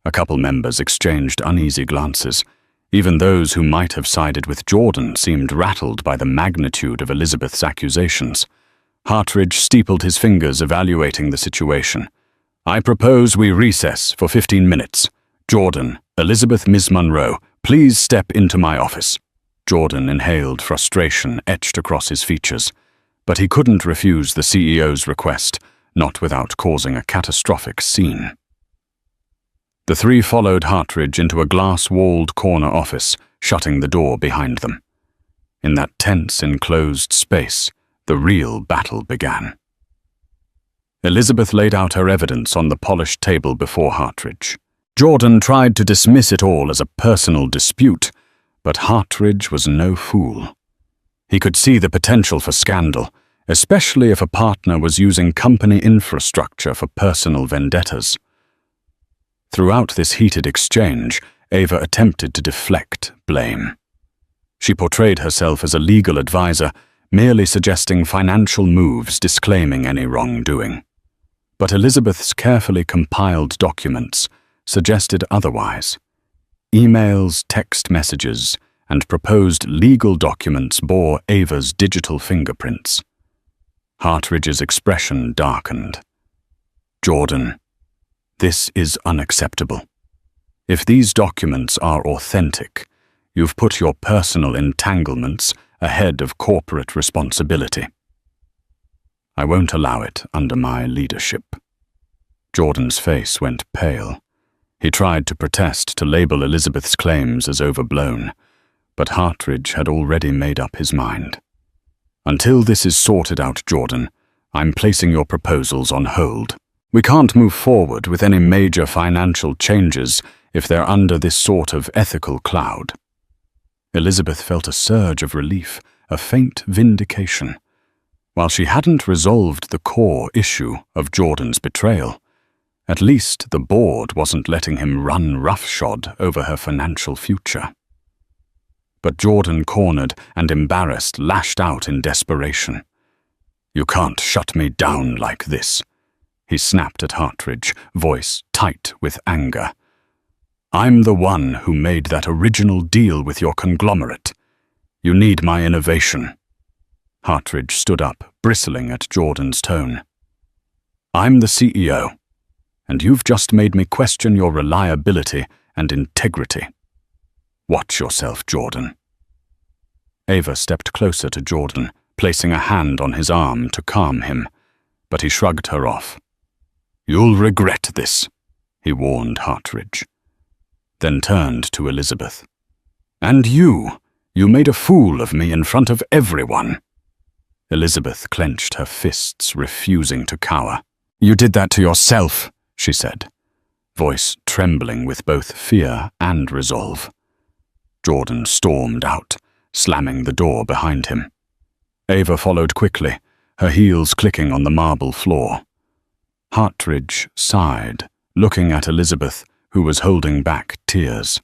Speaker 2: A couple members exchanged uneasy glances. Even those who might have sided with Jordan seemed rattled by the magnitude of Elizabeth's accusations. Hartridge steepled his fingers, evaluating the situation. I propose we recess for 15 minutes. Jordan, Elizabeth, Miss Monroe, please step into my office. Jordan inhaled frustration etched across his features, but he couldn't refuse the CEO's request, not without causing a catastrophic scene. The three followed Hartridge into a glass-walled corner office, shutting the door behind them. In that tense, enclosed space, the real battle began. Elizabeth laid out her evidence on the polished table before Hartridge. Jordan tried to dismiss it all as a personal dispute, but Hartridge was no fool. He could see the potential for scandal, especially if a partner was using company infrastructure for personal vendettas. Throughout this heated exchange, Ava attempted to deflect blame. She portrayed herself as a legal advisor, merely suggesting financial moves, disclaiming any wrongdoing. But Elizabeth's carefully compiled documents suggested otherwise. Emails, text messages, and proposed legal documents bore Ava's digital fingerprints. Hartridge's expression darkened. Jordan, this is unacceptable. If these documents are authentic, you've put your personal entanglements ahead of corporate responsibility. I won't allow it under my leadership. Jordan's face went pale. He tried to protest to label Elizabeth's claims as overblown, but Hartridge had already made up his mind. Until this is sorted out, Jordan, I'm placing your proposals on hold. We can't move forward with any major financial changes if they're under this sort of ethical cloud. Elizabeth felt a surge of relief, a faint vindication. While she hadn't resolved the core issue of Jordan's betrayal, at least the board wasn't letting him run roughshod over her financial future. But Jordan, cornered and embarrassed, lashed out in desperation. You can't shut me down like this, he snapped at Hartridge, voice tight with anger. I'm the one who made that original deal with your conglomerate. You need my innovation. Hartridge stood up, bristling at Jordan's tone. I'm the CEO, and you've just made me question your reliability and integrity. Watch yourself, Jordan. Ava stepped closer to Jordan, placing a hand on his arm to calm him, but he shrugged her off. You'll regret this, he warned Hartridge, then turned to Elizabeth. And you made a fool of me in front of everyone. Elizabeth clenched her fists, refusing to cower. You did that to yourself, she said, voice trembling with both fear and resolve. Jordan stormed out, slamming the door behind him. Ava followed quickly, her heels clicking on the marble floor. Hartridge sighed, looking at Elizabeth, who was holding back tears.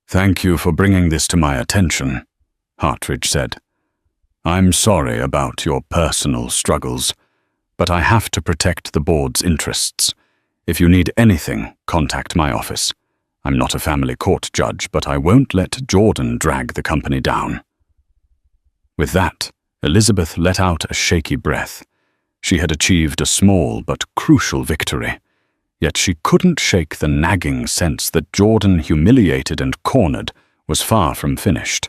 Speaker 2: Thank you for bringing this to my attention, Hartridge said. I'm sorry about your personal struggles, but I have to protect the board's interests. If you need anything, contact my office. I'm not a family court judge, but I won't let Jordan drag the company down. With that, Elizabeth let out a shaky breath. She had achieved a small but crucial victory, yet she couldn't shake the nagging sense that Jordan, humiliated and cornered, was far from finished.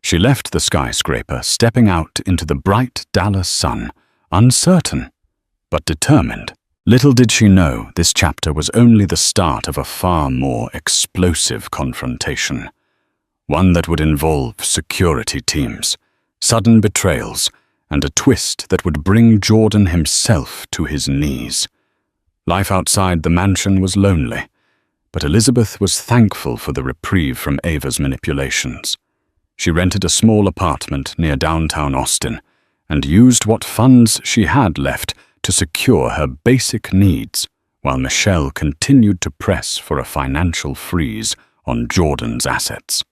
Speaker 2: She left the skyscraper, stepping out into the bright Dallas sun, uncertain but determined. Little did she know this chapter was only the start of a far more explosive confrontation, one that would involve security teams, sudden betrayals, and a twist that would bring Jordan himself to his knees. Life outside the mansion was lonely, but Elizabeth was thankful for the reprieve from Ava's manipulations. She rented a small apartment near downtown Austin and used what funds she had left to secure her basic needs, while Michelle continued to press for a financial freeze on Jordan's assets.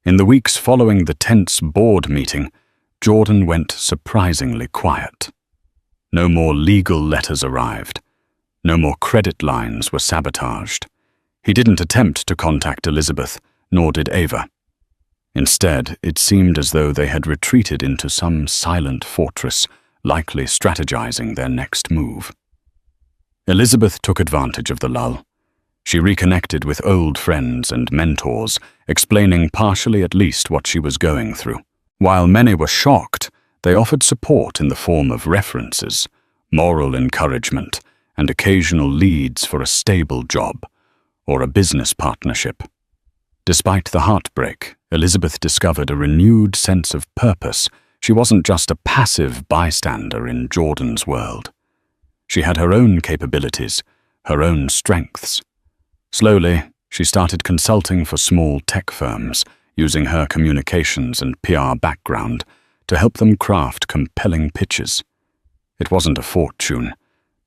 Speaker 2: In the weeks following the tense board meeting, Jordan went surprisingly quiet. No more legal letters arrived. No more credit lines were sabotaged. He didn't attempt to contact Elizabeth, nor did Ava. Instead, it seemed as though they had retreated into some silent fortress, likely strategizing their next move. Elizabeth took advantage of the lull. She reconnected with old friends and mentors, explaining partially at least what she was going through. While many were shocked, they offered support in the form of references, moral encouragement, and occasional leads for a stable job or a business partnership. Despite the heartbreak, Elizabeth discovered a renewed sense of purpose. She wasn't just a passive bystander in Jordan's world. She had her own capabilities, her own strengths. Slowly, she started consulting for small tech firms, using her communications and PR background to help them craft compelling pitches. It wasn't a fortune,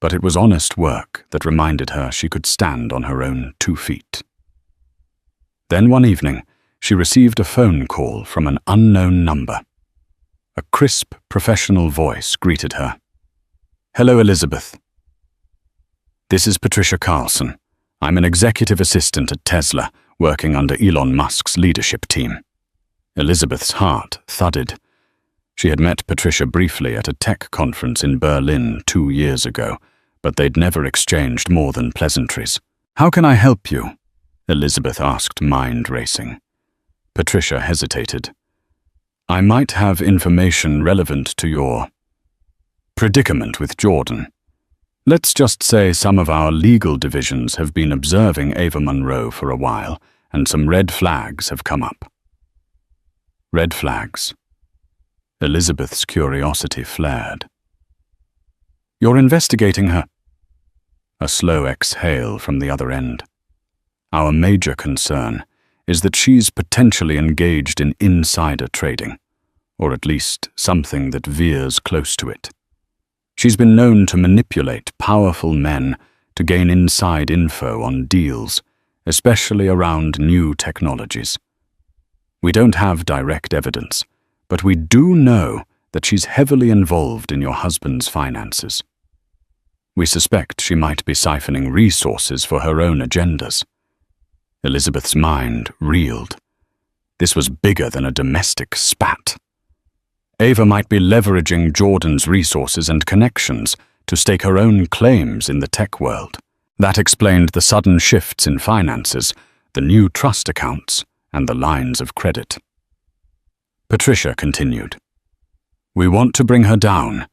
Speaker 2: but it was honest work that reminded her she could stand on her own 2 feet. Then one evening, she received a phone call from an unknown number. A crisp, professional voice greeted her. "Hello, Elizabeth. This is Patricia Carlson. I'm an executive assistant at Tesla, working under Elon Musk's leadership team." Elizabeth's heart thudded. She had met Patricia briefly at a tech conference in Berlin 2 years ago, but they'd never exchanged more than pleasantries. "How can I help you?" Elizabeth asked, mind racing. Patricia hesitated. "I might have information relevant to your predicament with Jordan. Let's just say some of our legal divisions have been observing Ava Monroe for a while, and some red flags have come up." Red flags. Elizabeth's curiosity flared. "You're investigating her?" A slow exhale from the other end. "Our major concern is that she's potentially engaged in insider trading, or at least something that veers close to it. She's been known to manipulate powerful men to gain inside info on deals, especially around new technologies. We don't have direct evidence, but we do know that she's heavily involved in your husband's finances. We suspect she might be siphoning resources for her own agendas." Elizabeth's mind reeled. This was bigger than a domestic spat. Ava might be leveraging Jordan's resources and connections to stake her own claims in the tech world. That explained the sudden shifts in finances, the new trust accounts, and the lines of credit. Patricia continued. "We want to bring her down,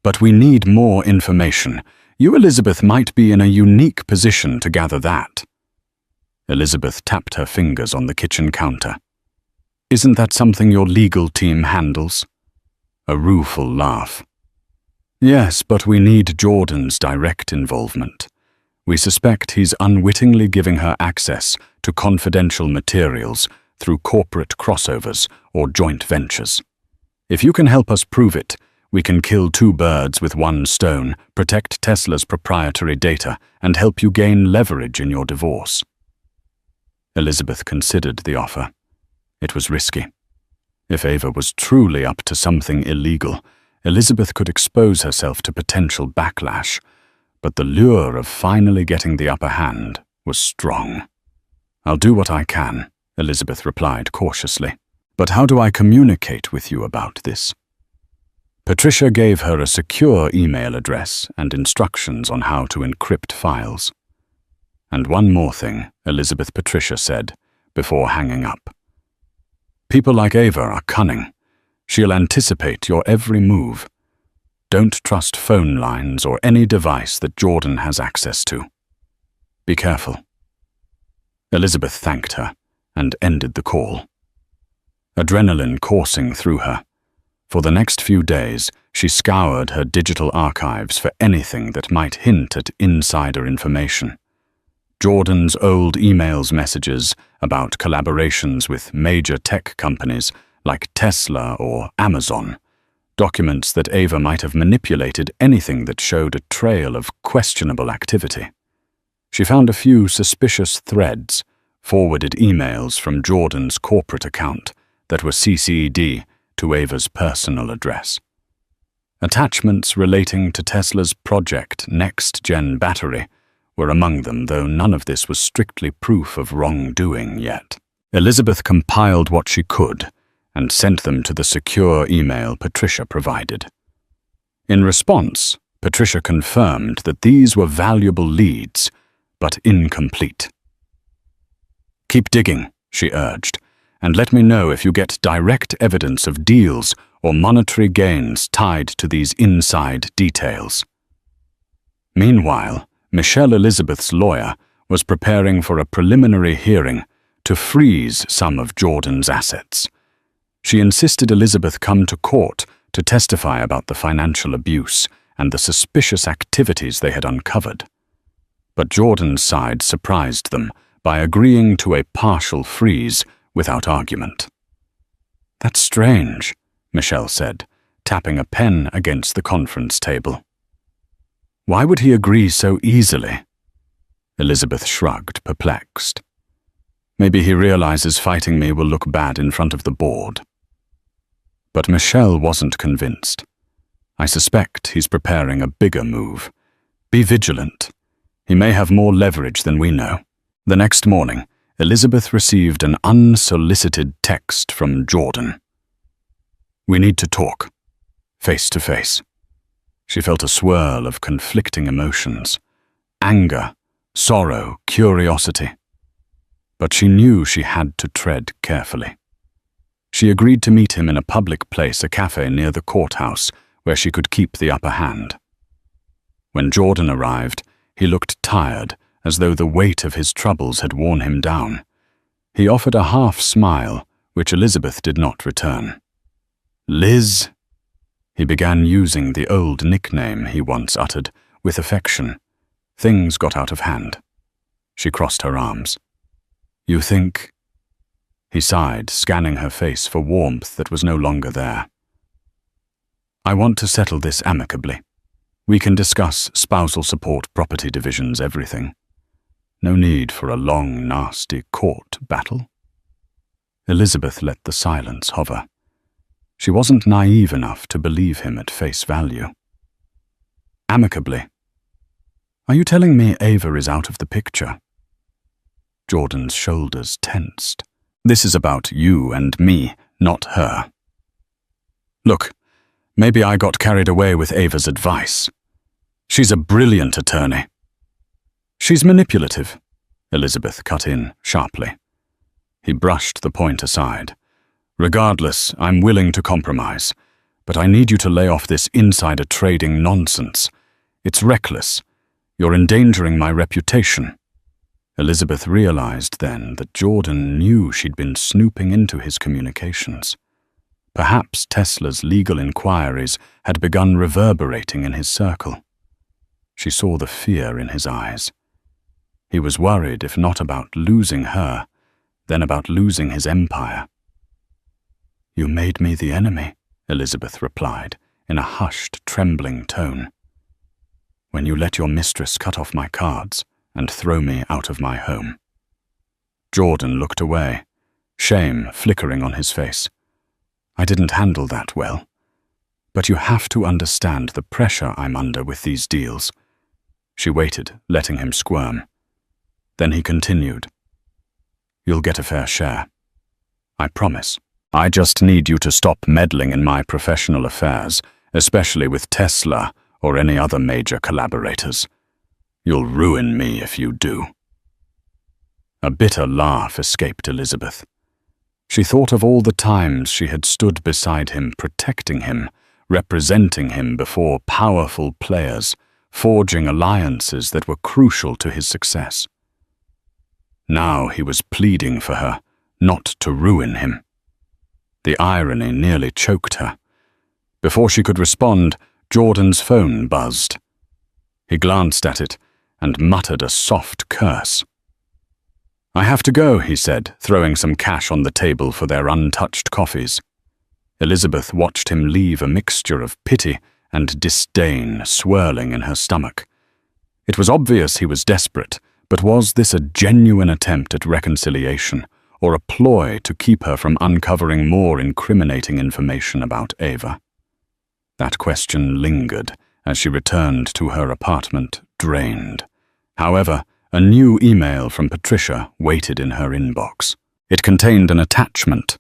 Speaker 2: but we need more information. You, Elizabeth, might be in a unique position to gather that." Elizabeth tapped her fingers on the kitchen counter. "Isn't that something your legal team handles?" A rueful laugh. "Yes, but we need Jordan's direct involvement. We suspect he's unwittingly giving her access to confidential materials through corporate crossovers or joint ventures. If you can help us prove it, we can kill 2 birds with 1 stone, protect Tesla's proprietary data, and help you gain leverage in your divorce." Elizabeth considered the offer. It was risky. If Ava was truly up to something illegal, Elizabeth could expose herself to potential backlash, but the lure of finally getting the upper hand was strong. "I'll do what I can," Elizabeth replied cautiously. "But how do I communicate with you about this?" Patricia gave her a secure email address and instructions on how to encrypt files. "And one more thing," Patricia said, before hanging up. "People like Ava are cunning. She'll anticipate your every move. Don't trust phone lines or any device that Jordan has access to. Be careful. Elizabeth thanked her and ended the call. Adrenaline coursing through her. For the next few days, she scoured her digital archives for anything that might hint at insider information. Jordan's old emails messages about collaborations with major tech companies like Tesla or Amazon, documents that Ava might have manipulated anything that showed a trail of questionable activity. She found a few suspicious threads, forwarded emails from Jordan's corporate account that were CC'd to Ava's personal address. Attachments relating to Tesla's Project Next Gen battery were among them, though none of this was strictly proof of wrongdoing yet. Elizabeth compiled what she could and sent them to the secure email Patricia provided. In response, Patricia confirmed that these were valuable leads, but incomplete. "Keep digging," she urged, "and let me know if you get direct evidence of deals or monetary gains tied to these inside details." Meanwhile, Michelle Elizabeth's lawyer was preparing for a preliminary hearing to freeze some of Jordan's assets. She insisted Elizabeth come to court to testify about the financial abuse and the suspicious activities they had uncovered. But Jordan's side surprised them by agreeing to a partial freeze without argument. "That's strange," Michelle said, tapping a pen against the conference table. "Why would he agree so easily?" Elizabeth shrugged, perplexed. "Maybe he realizes fighting me will look bad in front of the board." But Michelle wasn't convinced. "I suspect he's preparing a bigger move. Be vigilant. He may have more leverage than we know." The next morning, Elizabeth received an unsolicited text from Jordan. "We need to talk, face to face." She felt a swirl of conflicting emotions: anger, sorrow, curiosity. But she knew she had to tread carefully. She agreed to meet him in a public place, a cafe near the courthouse, where she could keep the upper hand. When Jordan arrived, he looked tired, as though the weight of his troubles had worn him down. He offered a half smile, which Elizabeth did not return. "Liz?" He began using the old nickname he once uttered, with affection. Things got out of hand. She crossed her arms. "You think—" He sighed, scanning her face for warmth that was no longer there. "I want to settle this amicably. We can discuss spousal support, property divisions, everything. No need for a long, nasty court battle." Elizabeth let the silence hover. She wasn't naive enough to believe him at face value. "Amicably? Are you telling me Ava is out of the picture?" Jordan's shoulders tensed. "This is about you and me, not her. Look, maybe I got carried away with Ava's advice. She's a brilliant attorney." "She's manipulative," Elizabeth cut in sharply. He brushed the point aside. "Regardless, I'm willing to compromise, but I need you to lay off this insider trading nonsense. It's reckless. You're endangering my reputation." Elizabeth realized then that Jordan knew she'd been snooping into his communications. Perhaps Tesla's legal inquiries had begun reverberating in his circle. She saw the fear in his eyes. He was worried, if not about losing her, then about losing his empire. "You made me the enemy," Elizabeth replied, in a hushed, trembling tone. "When you let your mistress cut off my cards and throw me out of my home." Jordan looked away, shame flickering on his face. "I didn't handle that well. But you have to understand the pressure I'm under with these deals." She waited, letting him squirm. Then he continued. "You'll get a fair share. I promise. I just need you to stop meddling in my professional affairs, especially with Tesla or any other major collaborators. You'll ruin me if you do." A bitter laugh escaped Elizabeth. She thought of all the times she had stood beside him, protecting him, representing him before powerful players, forging alliances that were crucial to his success. Now he was pleading for her, not to ruin him. The irony nearly choked her. Before she could respond, Jordan's phone buzzed. He glanced at it and muttered a soft curse. "I have to go," he said, throwing some cash on the table for their untouched coffees. Elizabeth watched him leave a mixture of pity and disdain swirling in her stomach. It was obvious he was desperate, but was this a genuine attempt at reconciliation, or a ploy to keep her from uncovering more incriminating information about Ava? That question lingered as she returned to her apartment, drained. However, a new email from Patricia waited in her inbox. It contained an attachment,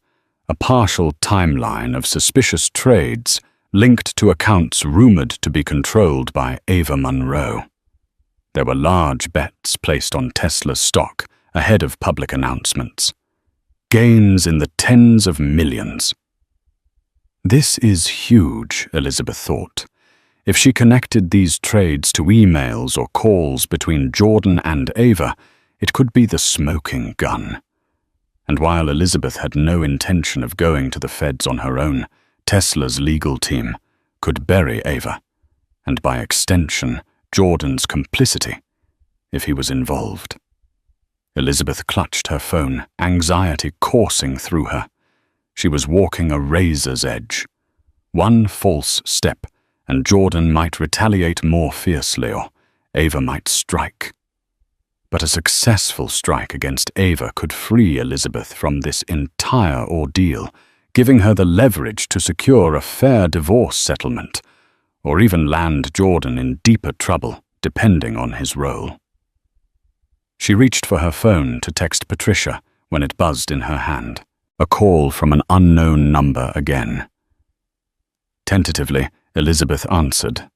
Speaker 2: a partial timeline of suspicious trades linked to accounts rumored to be controlled by Ava Monroe. There were large bets placed on Tesla's stock ahead of public announcements. Gains in the tens of millions. This is huge, Elizabeth thought. If she connected these trades to emails or calls between Jordan and Ava, it could be the smoking gun. And while Elizabeth had no intention of going to the feds on her own, Tesla's legal team could bury Ava, and by extension, Jordan's complicity, if he was involved. Elizabeth clutched her phone, anxiety coursing through her. She was walking a razor's edge. One false step, and Jordan might retaliate more fiercely, or Ava might strike. But a successful strike against Ava could free Elizabeth from this entire ordeal, giving her the leverage to secure a fair divorce settlement, or even land Jordan in deeper trouble, depending on his role. She reached for her phone to text Patricia when it buzzed in her hand. A call from an unknown number again. Tentatively, Elizabeth answered.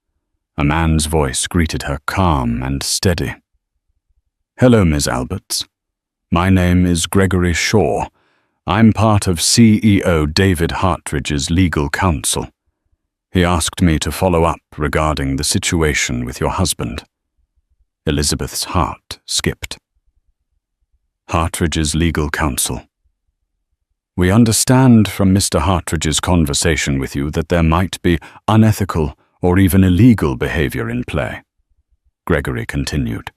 Speaker 2: A man's voice greeted her calm and steady. "Hello, Ms. Alberts. My name is Gregory Shaw. I'm part of CEO David Hartridge's legal counsel. He asked me to follow up regarding the situation with your husband." Elizabeth's heart skipped. Hartridge's legal counsel. "We understand from Mr. Hartridge's conversation with you that there might be unethical or even illegal behavior in play," Gregory continued.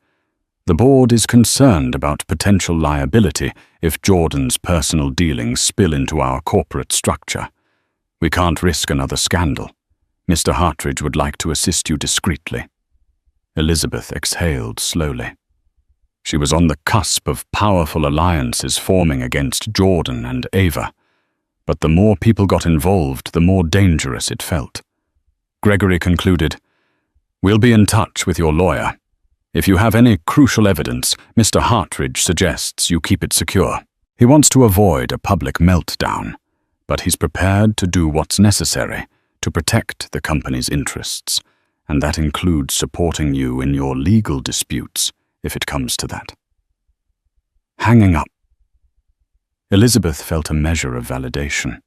Speaker 2: "The board is concerned about potential liability if Jordan's personal dealings spill into our corporate structure. We can't risk another scandal. Mr. Hartridge would like to assist you discreetly." Elizabeth exhaled slowly. She was on the cusp of powerful alliances forming against Jordan and Ava, but the more people got involved, the more dangerous it felt. Gregory concluded, "We'll be in touch with your lawyer. If you have any crucial evidence, Mr. Hartridge suggests you keep it secure. He wants to avoid a public meltdown, but he's prepared to do what's necessary to protect the company's interests, and that includes supporting you in your legal disputes, if it comes to that." Hanging up. Elizabeth felt a measure of validation.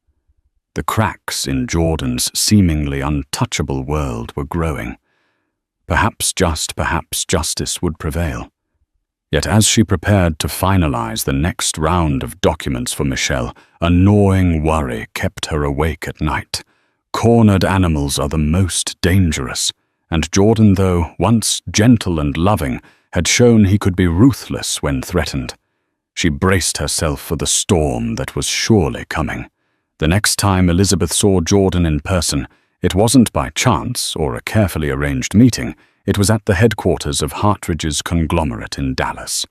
Speaker 2: The cracks in Jordan's seemingly untouchable world were growing. Perhaps justice would prevail. Yet as she prepared to finalize the next round of documents for Michelle, a gnawing worry kept her awake at night. Cornered animals are the most dangerous, and Jordan, though once gentle and loving, had shown he could be ruthless when threatened. She braced herself for the storm that was surely coming. The next time Elizabeth saw Jordan in person, it wasn't by chance or a carefully arranged meeting. It was at the headquarters of Hartridge's conglomerate in Dallas.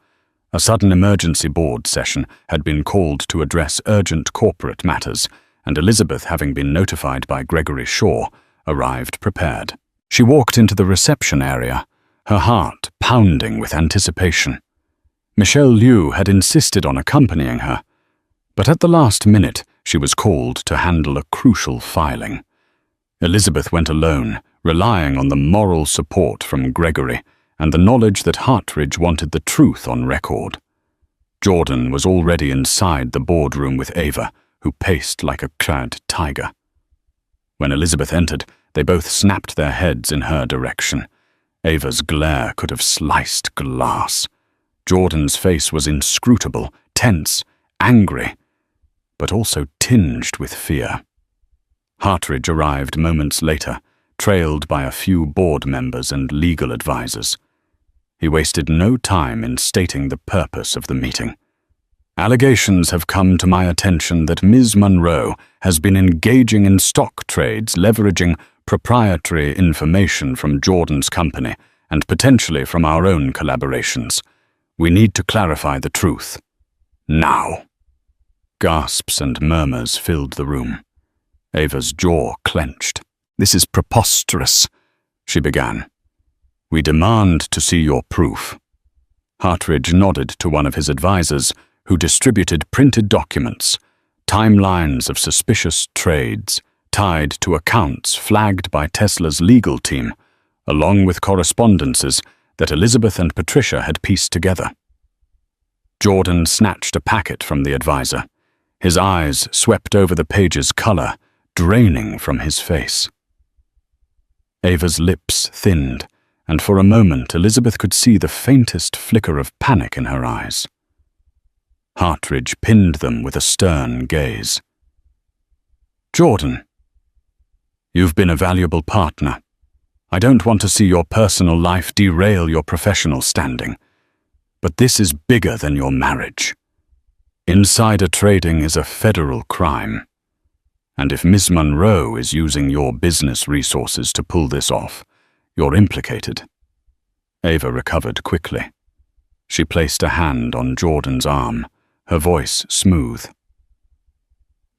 Speaker 2: A sudden emergency board session had been called to address urgent corporate matters, and Elizabeth, having been notified by Gregory Shaw, arrived prepared. She walked into the reception area, her heart pounding with anticipation. Michelle Liu had insisted on accompanying her, but at the last minute she was called to handle a crucial filing. Elizabeth went alone, relying on the moral support from Gregory and the knowledge that Hartridge wanted the truth on record. Jordan was already inside the boardroom with Ava, who paced like a clad tiger. When Elizabeth entered, they both snapped their heads in her direction. Ava's glare could have sliced glass. Jordan's face was inscrutable, tense, angry, but also tinged with fear. Hartridge arrived moments later, trailed by a few board members and legal advisors. He wasted no time in stating the purpose of the meeting. Allegations have come to my attention that Ms. Monroe has been engaging in stock trades leveraging proprietary information from Jordan's company and potentially from our own collaborations. We need to clarify the truth. Now. Gasps and murmurs filled the room. Ava's jaw clenched. "This is preposterous," she began. "We demand to see your proof." Hartridge nodded to one of his advisors, who distributed printed documents, timelines of suspicious trades, tied to accounts flagged by Tesla's legal team, along with correspondences that Elizabeth and Patricia had pieced together. Jordan snatched a packet from the advisor. His eyes swept over the page's color, draining from his face. Ava's lips thinned, and for a moment Elizabeth could see the faintest flicker of panic in her eyes. Hartridge pinned them with a stern gaze. "Jordan, you've been a valuable partner. I don't want to see your personal life derail your professional standing, but this is bigger than your marriage. Insider trading is a federal crime, and if Ms. Monroe is using your business resources to pull this off, you're implicated." Ava recovered quickly. She placed a hand on Jordan's arm, her voice smooth.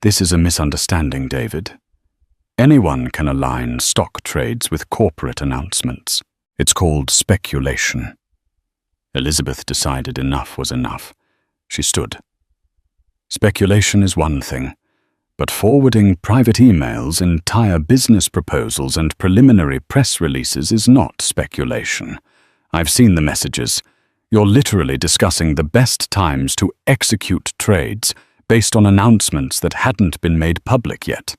Speaker 2: "This is a misunderstanding, David. Anyone can align stock trades with corporate announcements. It's called speculation." Elizabeth decided enough was enough. She stood. "Speculation is one thing, but forwarding private emails, entire business proposals, and preliminary press releases is not speculation. I've seen the messages. You're literally discussing the best times to execute trades based on announcements that hadn't been made public yet."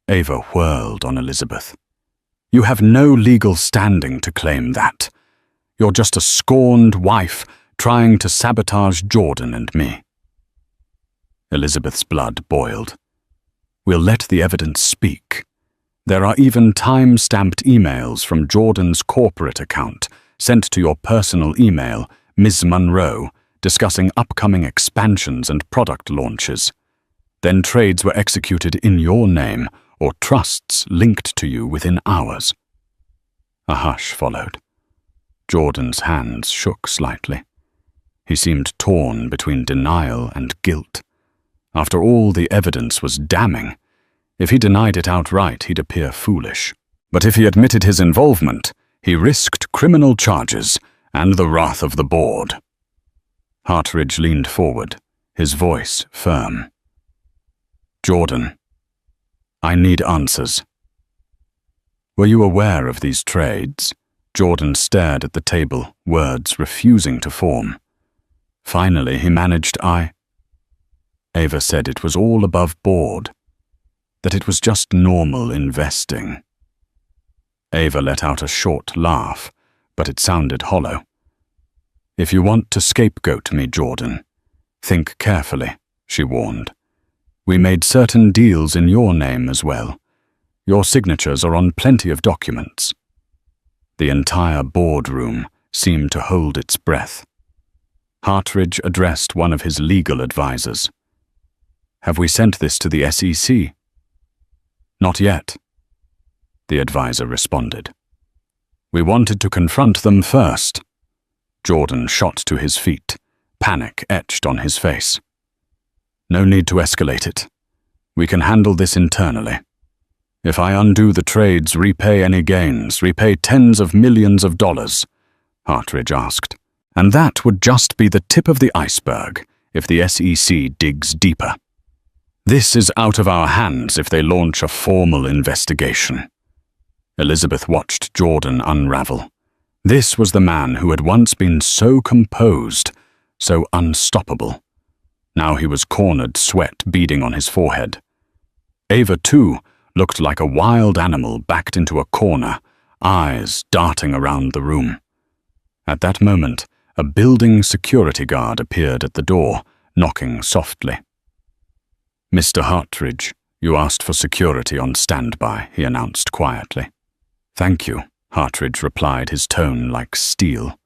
Speaker 2: Ava whirled on Elizabeth. "You have no legal standing to claim that. You're just a scorned wife trying to sabotage Jordan and me." Elizabeth's blood boiled. "We'll let the evidence speak. There are even time-stamped emails from Jordan's corporate account sent to your personal email, Ms. Monroe, discussing upcoming expansions and product launches. Then trades were executed in your name or trusts linked to you within hours." A hush followed. Jordan's hands shook slightly. He seemed torn between denial and guilt. After all, the evidence was damning. If he denied it outright, he'd appear foolish. But if he admitted his involvement, he risked criminal charges and the wrath of the board. Hartridge leaned forward, his voice firm. "Jordan, I need answers." "Were you aware of these trades?" Jordan stared at the table, words refusing to form. Finally, he managed, Ava said it was all above board, that it was just normal investing. Ava let out a short laugh, but it sounded hollow. "If you want to scapegoat me, Jordan, think carefully," she warned. "We made certain deals in your name as well. Your signatures are on plenty of documents." The entire boardroom seemed to hold its breath. Hartridge addressed one of his legal advisors. "Have we sent this to the SEC?" "Not yet," the advisor responded. "We wanted to confront them first." Jordan shot to his feet, panic etched on his face. "No need to escalate it. We can handle this internally. If I undo the trades, repay any gains, repay tens of millions of dollars," Hartridge asked. "And that would just be the tip of the iceberg if the SEC digs deeper. This is out of our hands if they launch a formal investigation." Elizabeth watched Jordan unravel. This was the man who had once been so composed, so unstoppable. Now he was cornered, sweat beading on his forehead. Ava, too, looked like a wild animal backed into a corner, eyes darting around the room. At that moment, a building security guard appeared at the door, knocking softly. "Mr. Hartridge, you asked for security on standby," he announced quietly. "Thank you," Hartridge replied, his tone like steel.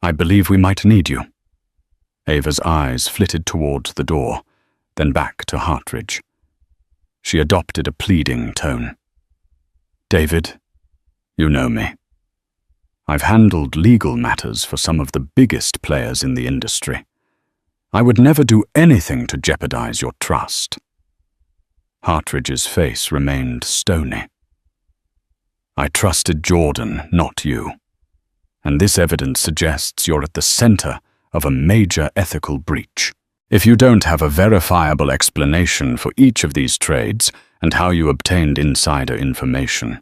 Speaker 2: "I believe we might need you." Ava's eyes flitted towards the door, then back to Hartridge. She adopted a pleading tone. "David, you know me. I've handled legal matters for some of the biggest players in the industry. I would never do anything to jeopardize your trust." Hartridge's face remained stony. "I trusted Jordan, not you. And this evidence suggests you're at the center of a major ethical breach. If you don't have a verifiable explanation for each of these trades and how you obtained insider information,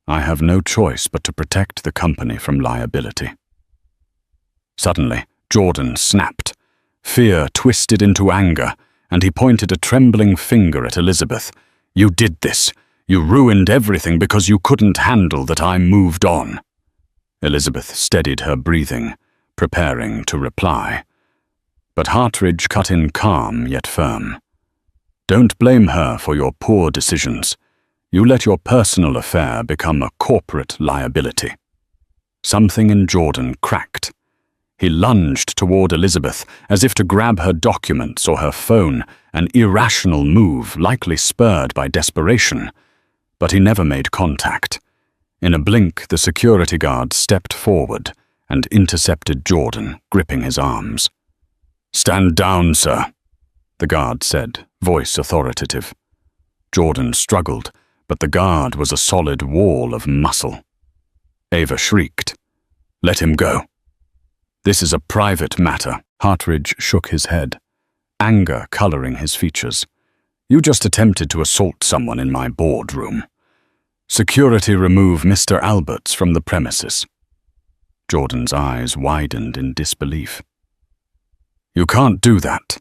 Speaker 2: I have no choice but to protect the company from liability." Suddenly, Jordan snapped. Fear twisted into anger, and he pointed a trembling finger at Elizabeth. "You did this. You ruined everything because you couldn't handle that I moved on." Elizabeth steadied her breathing, preparing to reply. But Hartridge cut in calm yet firm. "Don't blame her for your poor decisions. You let your personal affair become a corporate liability." Something in Jordan cracked. He lunged toward Elizabeth as if to grab her documents or her phone, an irrational move likely spurred by desperation. But he never made contact. In a blink, the security guard stepped forward and intercepted Jordan, gripping his arms. "Stand down, sir," the guard said, voice authoritative. Jordan struggled, but the guard was a solid wall of muscle. Ava shrieked. "Let him go." "This is a private matter." Hartridge shook his head, anger coloring his features. "You just attempted to assault someone in my boardroom. Security remove Mr. Alberts from the premises." Jordan's eyes widened in disbelief. "You can't do that.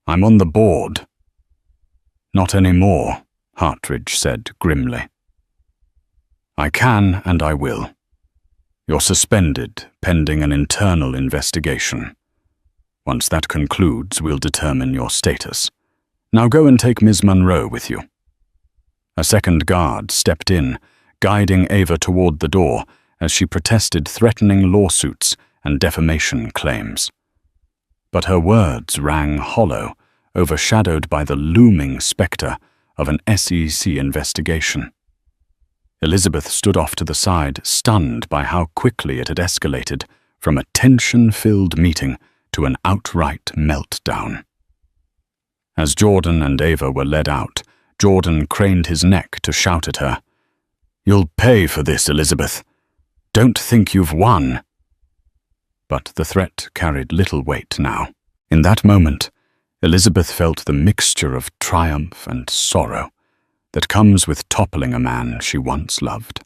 Speaker 2: I'm on the board." "Not anymore," Hartridge said grimly. "I can and I will. You're suspended pending an internal investigation. Once that concludes, we'll determine your status. Now go and take Ms. Monroe with you." A second guard stepped in, guiding Ava toward the door as she protested threatening lawsuits and defamation claims. But her words rang hollow, overshadowed by the looming specter of an SEC investigation. Elizabeth stood off to the side, stunned by how quickly it had escalated from a tension-filled meeting to an outright meltdown. As Jordan and Ava were led out, Jordan craned his neck to shout at her, "You'll pay for this, Elizabeth. Don't think you've won." But the threat carried little weight now. In that moment, Elizabeth felt the mixture of triumph and sorrow that comes with toppling a man she once loved.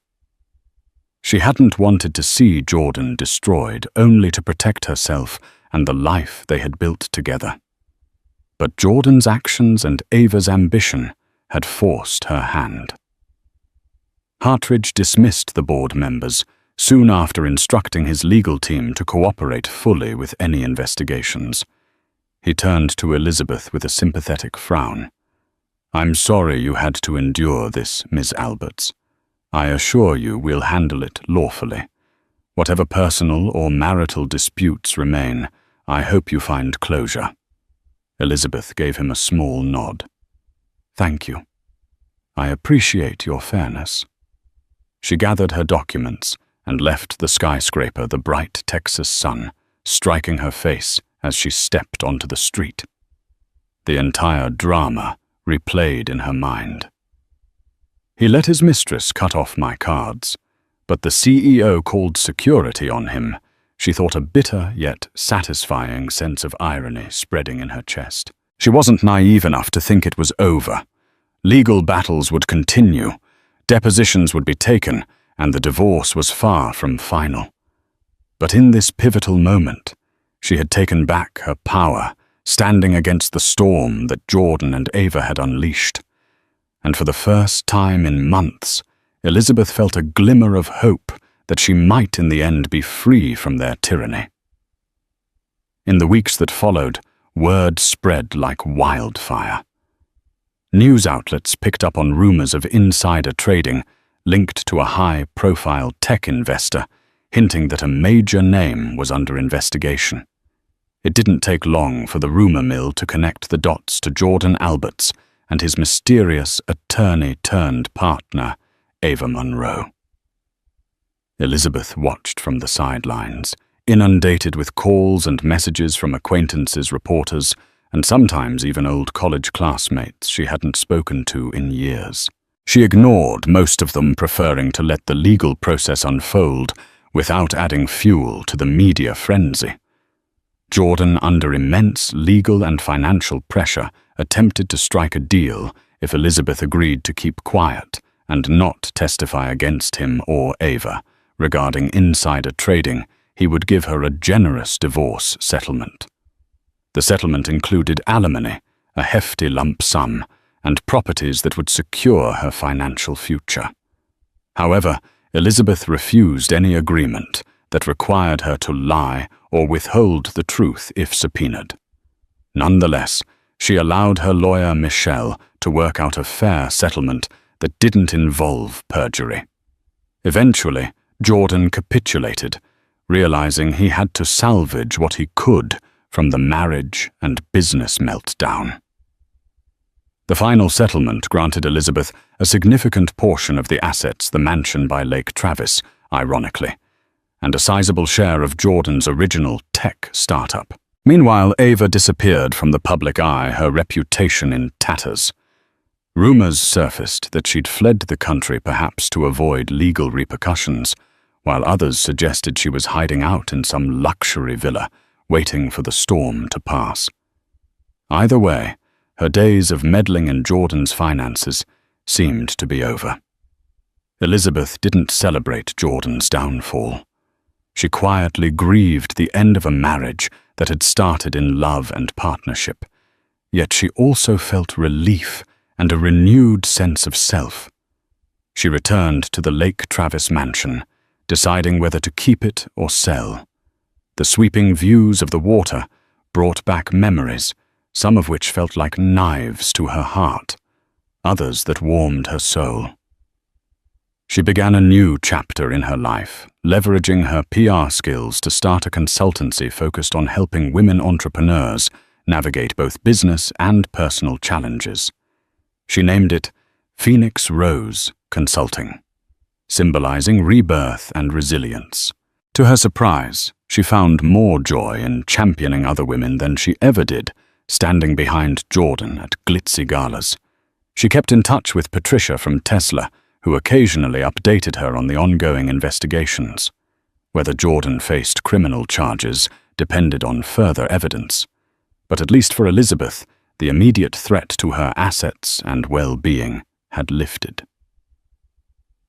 Speaker 2: She hadn't wanted to see Jordan destroyed, only to protect herself and the life they had built together. But Jordan's actions and Ava's ambition had forced her hand. Hartridge dismissed the board members, soon after instructing his legal team to cooperate fully with any investigations. He turned to Elizabeth with a sympathetic frown. "I'm sorry you had to endure this, Ms. Alberts. I assure you we'll handle it lawfully. Whatever personal or marital disputes remain, I hope you find closure." Elizabeth gave him a small nod. "Thank you. I appreciate your fairness." She gathered her documents and left the skyscraper, the bright Texas sun striking her face as she stepped onto the street. The entire drama replayed in her mind. He let his mistress cut off my cards, but the CEO called security on him. She thought a bitter yet satisfying sense of irony spreading in her chest. She wasn't naive enough to think it was over. Legal battles would continue, depositions would be taken, and the divorce was far from final. But in this pivotal moment, she had taken back her power, standing against the storm that Jordan and Ava had unleashed. and for the first time in months, Elizabeth felt a glimmer of hope that she might in the end be free from their tyranny. In the weeks that followed, word spread like wildfire. News outlets picked up on rumors of insider trading linked to a high-profile tech investor, hinting that a major name was under investigation. It didn't take long for the rumor mill to connect the dots to Jordan Alberts and his mysterious attorney-turned-partner, Ava Monroe. Elizabeth watched from the sidelines, inundated with calls and messages from acquaintances, reporters, and sometimes even old college classmates she hadn't spoken to in years. She ignored most of them, preferring to let the legal process unfold without adding fuel to the media frenzy. Jordan, under immense legal and financial pressure, attempted to strike a deal if Elizabeth agreed to keep quiet and not testify against him or Ava regarding insider trading. He would give her a generous divorce settlement. The settlement included alimony, a hefty lump sum, and properties that would secure her financial future. However, Elizabeth refused any agreement that required her to lie or withhold the truth if subpoenaed. Nonetheless, she allowed her lawyer Michelle to work out a fair settlement that didn't involve perjury. Eventually, Jordan capitulated, realizing he had to salvage what he could from the marriage and business meltdown. The final settlement granted Elizabeth a significant portion of the assets, the mansion by Lake Travis, ironically, and a sizable share of Jordan's original tech startup. Meanwhile, Ava disappeared from the public eye, her reputation in tatters. Rumors surfaced that she'd fled the country, perhaps to avoid legal repercussions, while others suggested she was hiding out in some luxury villa, waiting for the storm to pass. Either way, her days of meddling in Jordan's finances seemed to be over. Elizabeth didn't celebrate Jordan's downfall. She quietly grieved the end of a marriage that had started in love and partnership, yet she also felt relief and a renewed sense of self. She returned to the Lake Travis mansion, deciding whether to keep it or sell. The sweeping views of the water brought back memories, some of which felt like knives to her heart, others that warmed her soul. She began a new chapter in her life, leveraging her PR skills to start a consultancy focused on helping women entrepreneurs navigate both business and personal challenges. She named it Phoenix Rose Consulting, symbolizing rebirth and resilience. To her surprise, she found more joy in championing other women than she ever did, standing behind Jordan at glitzy galas. She kept in touch with Patricia from Tesla, who occasionally updated her on the ongoing investigations. Whether Jordan faced criminal charges depended on further evidence. But at least for Elizabeth, the immediate threat to her assets and well-being had lifted.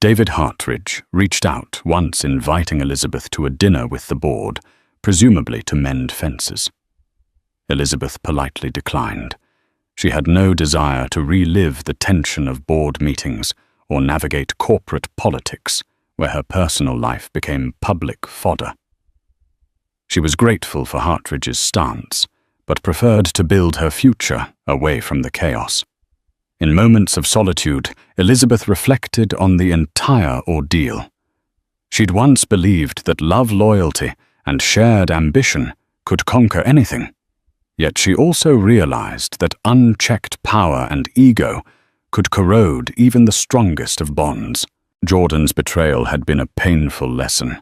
Speaker 2: David Hartridge reached out, once inviting Elizabeth to a dinner with the board, presumably to mend fences. Elizabeth politely declined. She had no desire to relive the tension of board meetings or navigate corporate politics, where her personal life became public fodder. She was grateful for Hartridge's stance, but preferred to build her future away from the chaos. In moments of solitude, Elizabeth reflected on the entire ordeal. She'd once believed that love, loyalty, and shared ambition could conquer anything. Yet she also realized that unchecked power and ego could corrode even the strongest of bonds. Jordan's betrayal had been a painful lesson,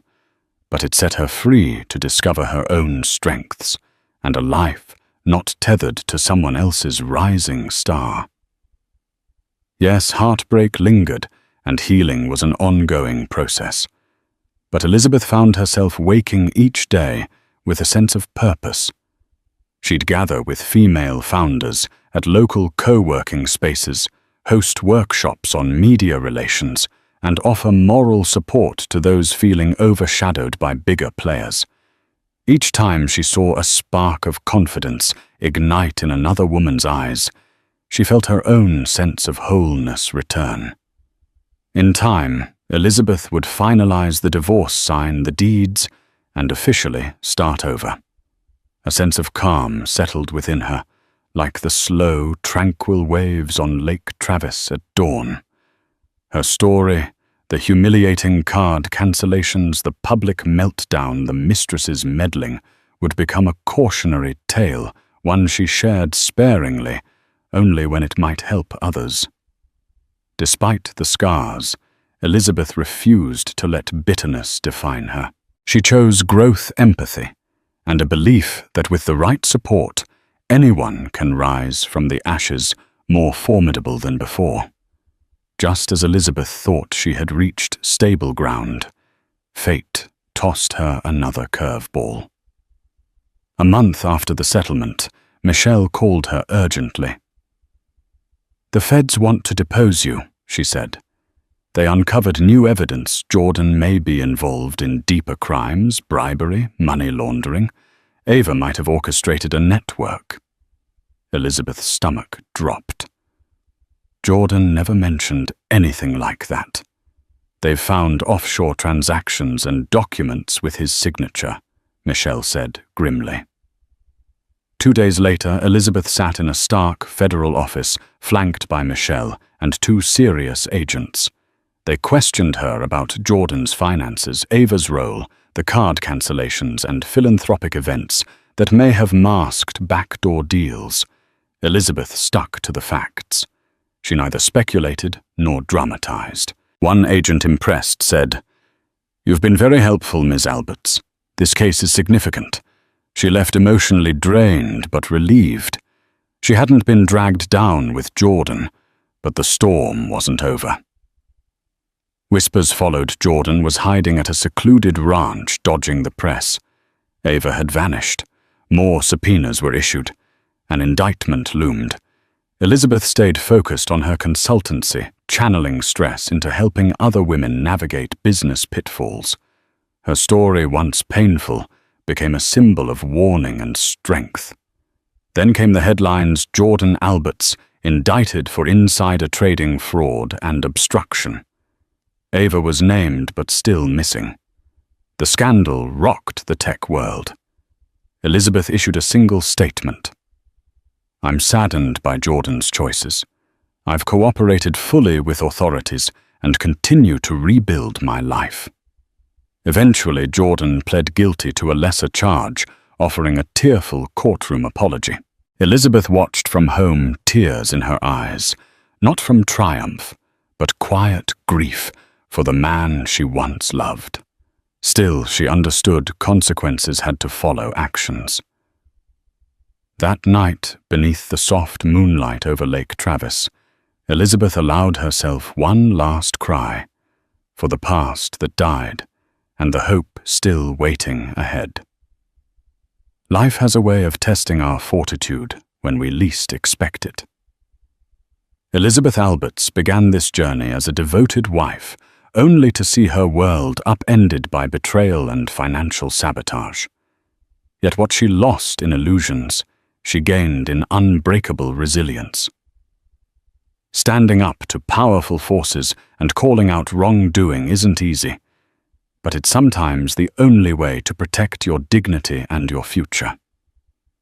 Speaker 2: but it set her free to discover her own strengths and a life not tethered to someone else's rising star. Yes, heartbreak lingered, and healing was an ongoing process. But Elizabeth found herself waking each day with a sense of purpose. She'd gather with female founders at local co-working spaces, host workshops on media relations, and offer moral support to those feeling overshadowed by bigger players. Each time she saw a spark of confidence ignite in another woman's eyes, she felt her own sense of wholeness return. In time, Elizabeth would finalize the divorce, sign the deeds, and officially start over. A sense of calm settled within her, like the slow, tranquil waves on Lake Travis at dawn. Her story, the humiliating card cancellations, the public meltdown, the mistress's meddling, would become a cautionary tale, one she shared sparingly, only when it might help others. Despite the scars, Elizabeth refused to let bitterness define her. She chose growth empathy and a belief that with the right support, anyone can rise from the ashes more formidable than before. Just as Elizabeth thought she had reached stable ground, fate tossed her another curveball. A month after the settlement, Michelle called her urgently. "The feds want to depose you," she said. "They uncovered new evidence Jordan may be involved in deeper crimes, bribery, money laundering. Ava might have orchestrated a network." Elizabeth's stomach dropped. Jordan never mentioned anything like that. "They've found offshore transactions and documents with his signature," Michelle said grimly. 2 days later, Elizabeth sat in a stark federal office, flanked by Michelle and 2 serious agents. They questioned her about Jordan's finances, Ava's role, the card cancellations, and philanthropic events that may have masked backdoor deals. Elizabeth stuck to the facts. She neither speculated nor dramatized. One agent, impressed, said, "You've been very helpful, Ms. Alberts. This case is significant." She left emotionally drained but relieved. She hadn't been dragged down with Jordan, but the storm wasn't over. Whispers followed Jordan was hiding at a secluded ranch, dodging the press. Ava had vanished. More subpoenas were issued. An indictment loomed. Elizabeth stayed focused on her consultancy, channeling stress into helping other women navigate business pitfalls. Her story, once painful, became a symbol of warning and strength. Then came the headlines: Jordan Alberts indicted for insider trading, fraud, and obstruction. Ava was named but still missing. The scandal rocked the tech world. Elizabeth issued a single statement. "I'm saddened by Jordan's choices. I've cooperated fully with authorities and continue to rebuild my life." Eventually, Jordan pled guilty to a lesser charge, offering a tearful courtroom apology. Elizabeth watched from home, tears in her eyes, not from triumph, but quiet grief for the man she once loved. Still, she understood consequences had to follow actions. That night, beneath the soft moonlight over Lake Travis, Elizabeth allowed herself one last cry for the past that died and the hope still waiting ahead. Life has a way of testing our fortitude when we least expect it. Elizabeth Alberts began this journey as a devoted wife, only to see her world upended by betrayal and financial sabotage. Yet what she lost in illusions, she gained in unbreakable resilience. Standing up to powerful forces and calling out wrongdoing isn't easy, but it's sometimes the only way to protect your dignity and your future.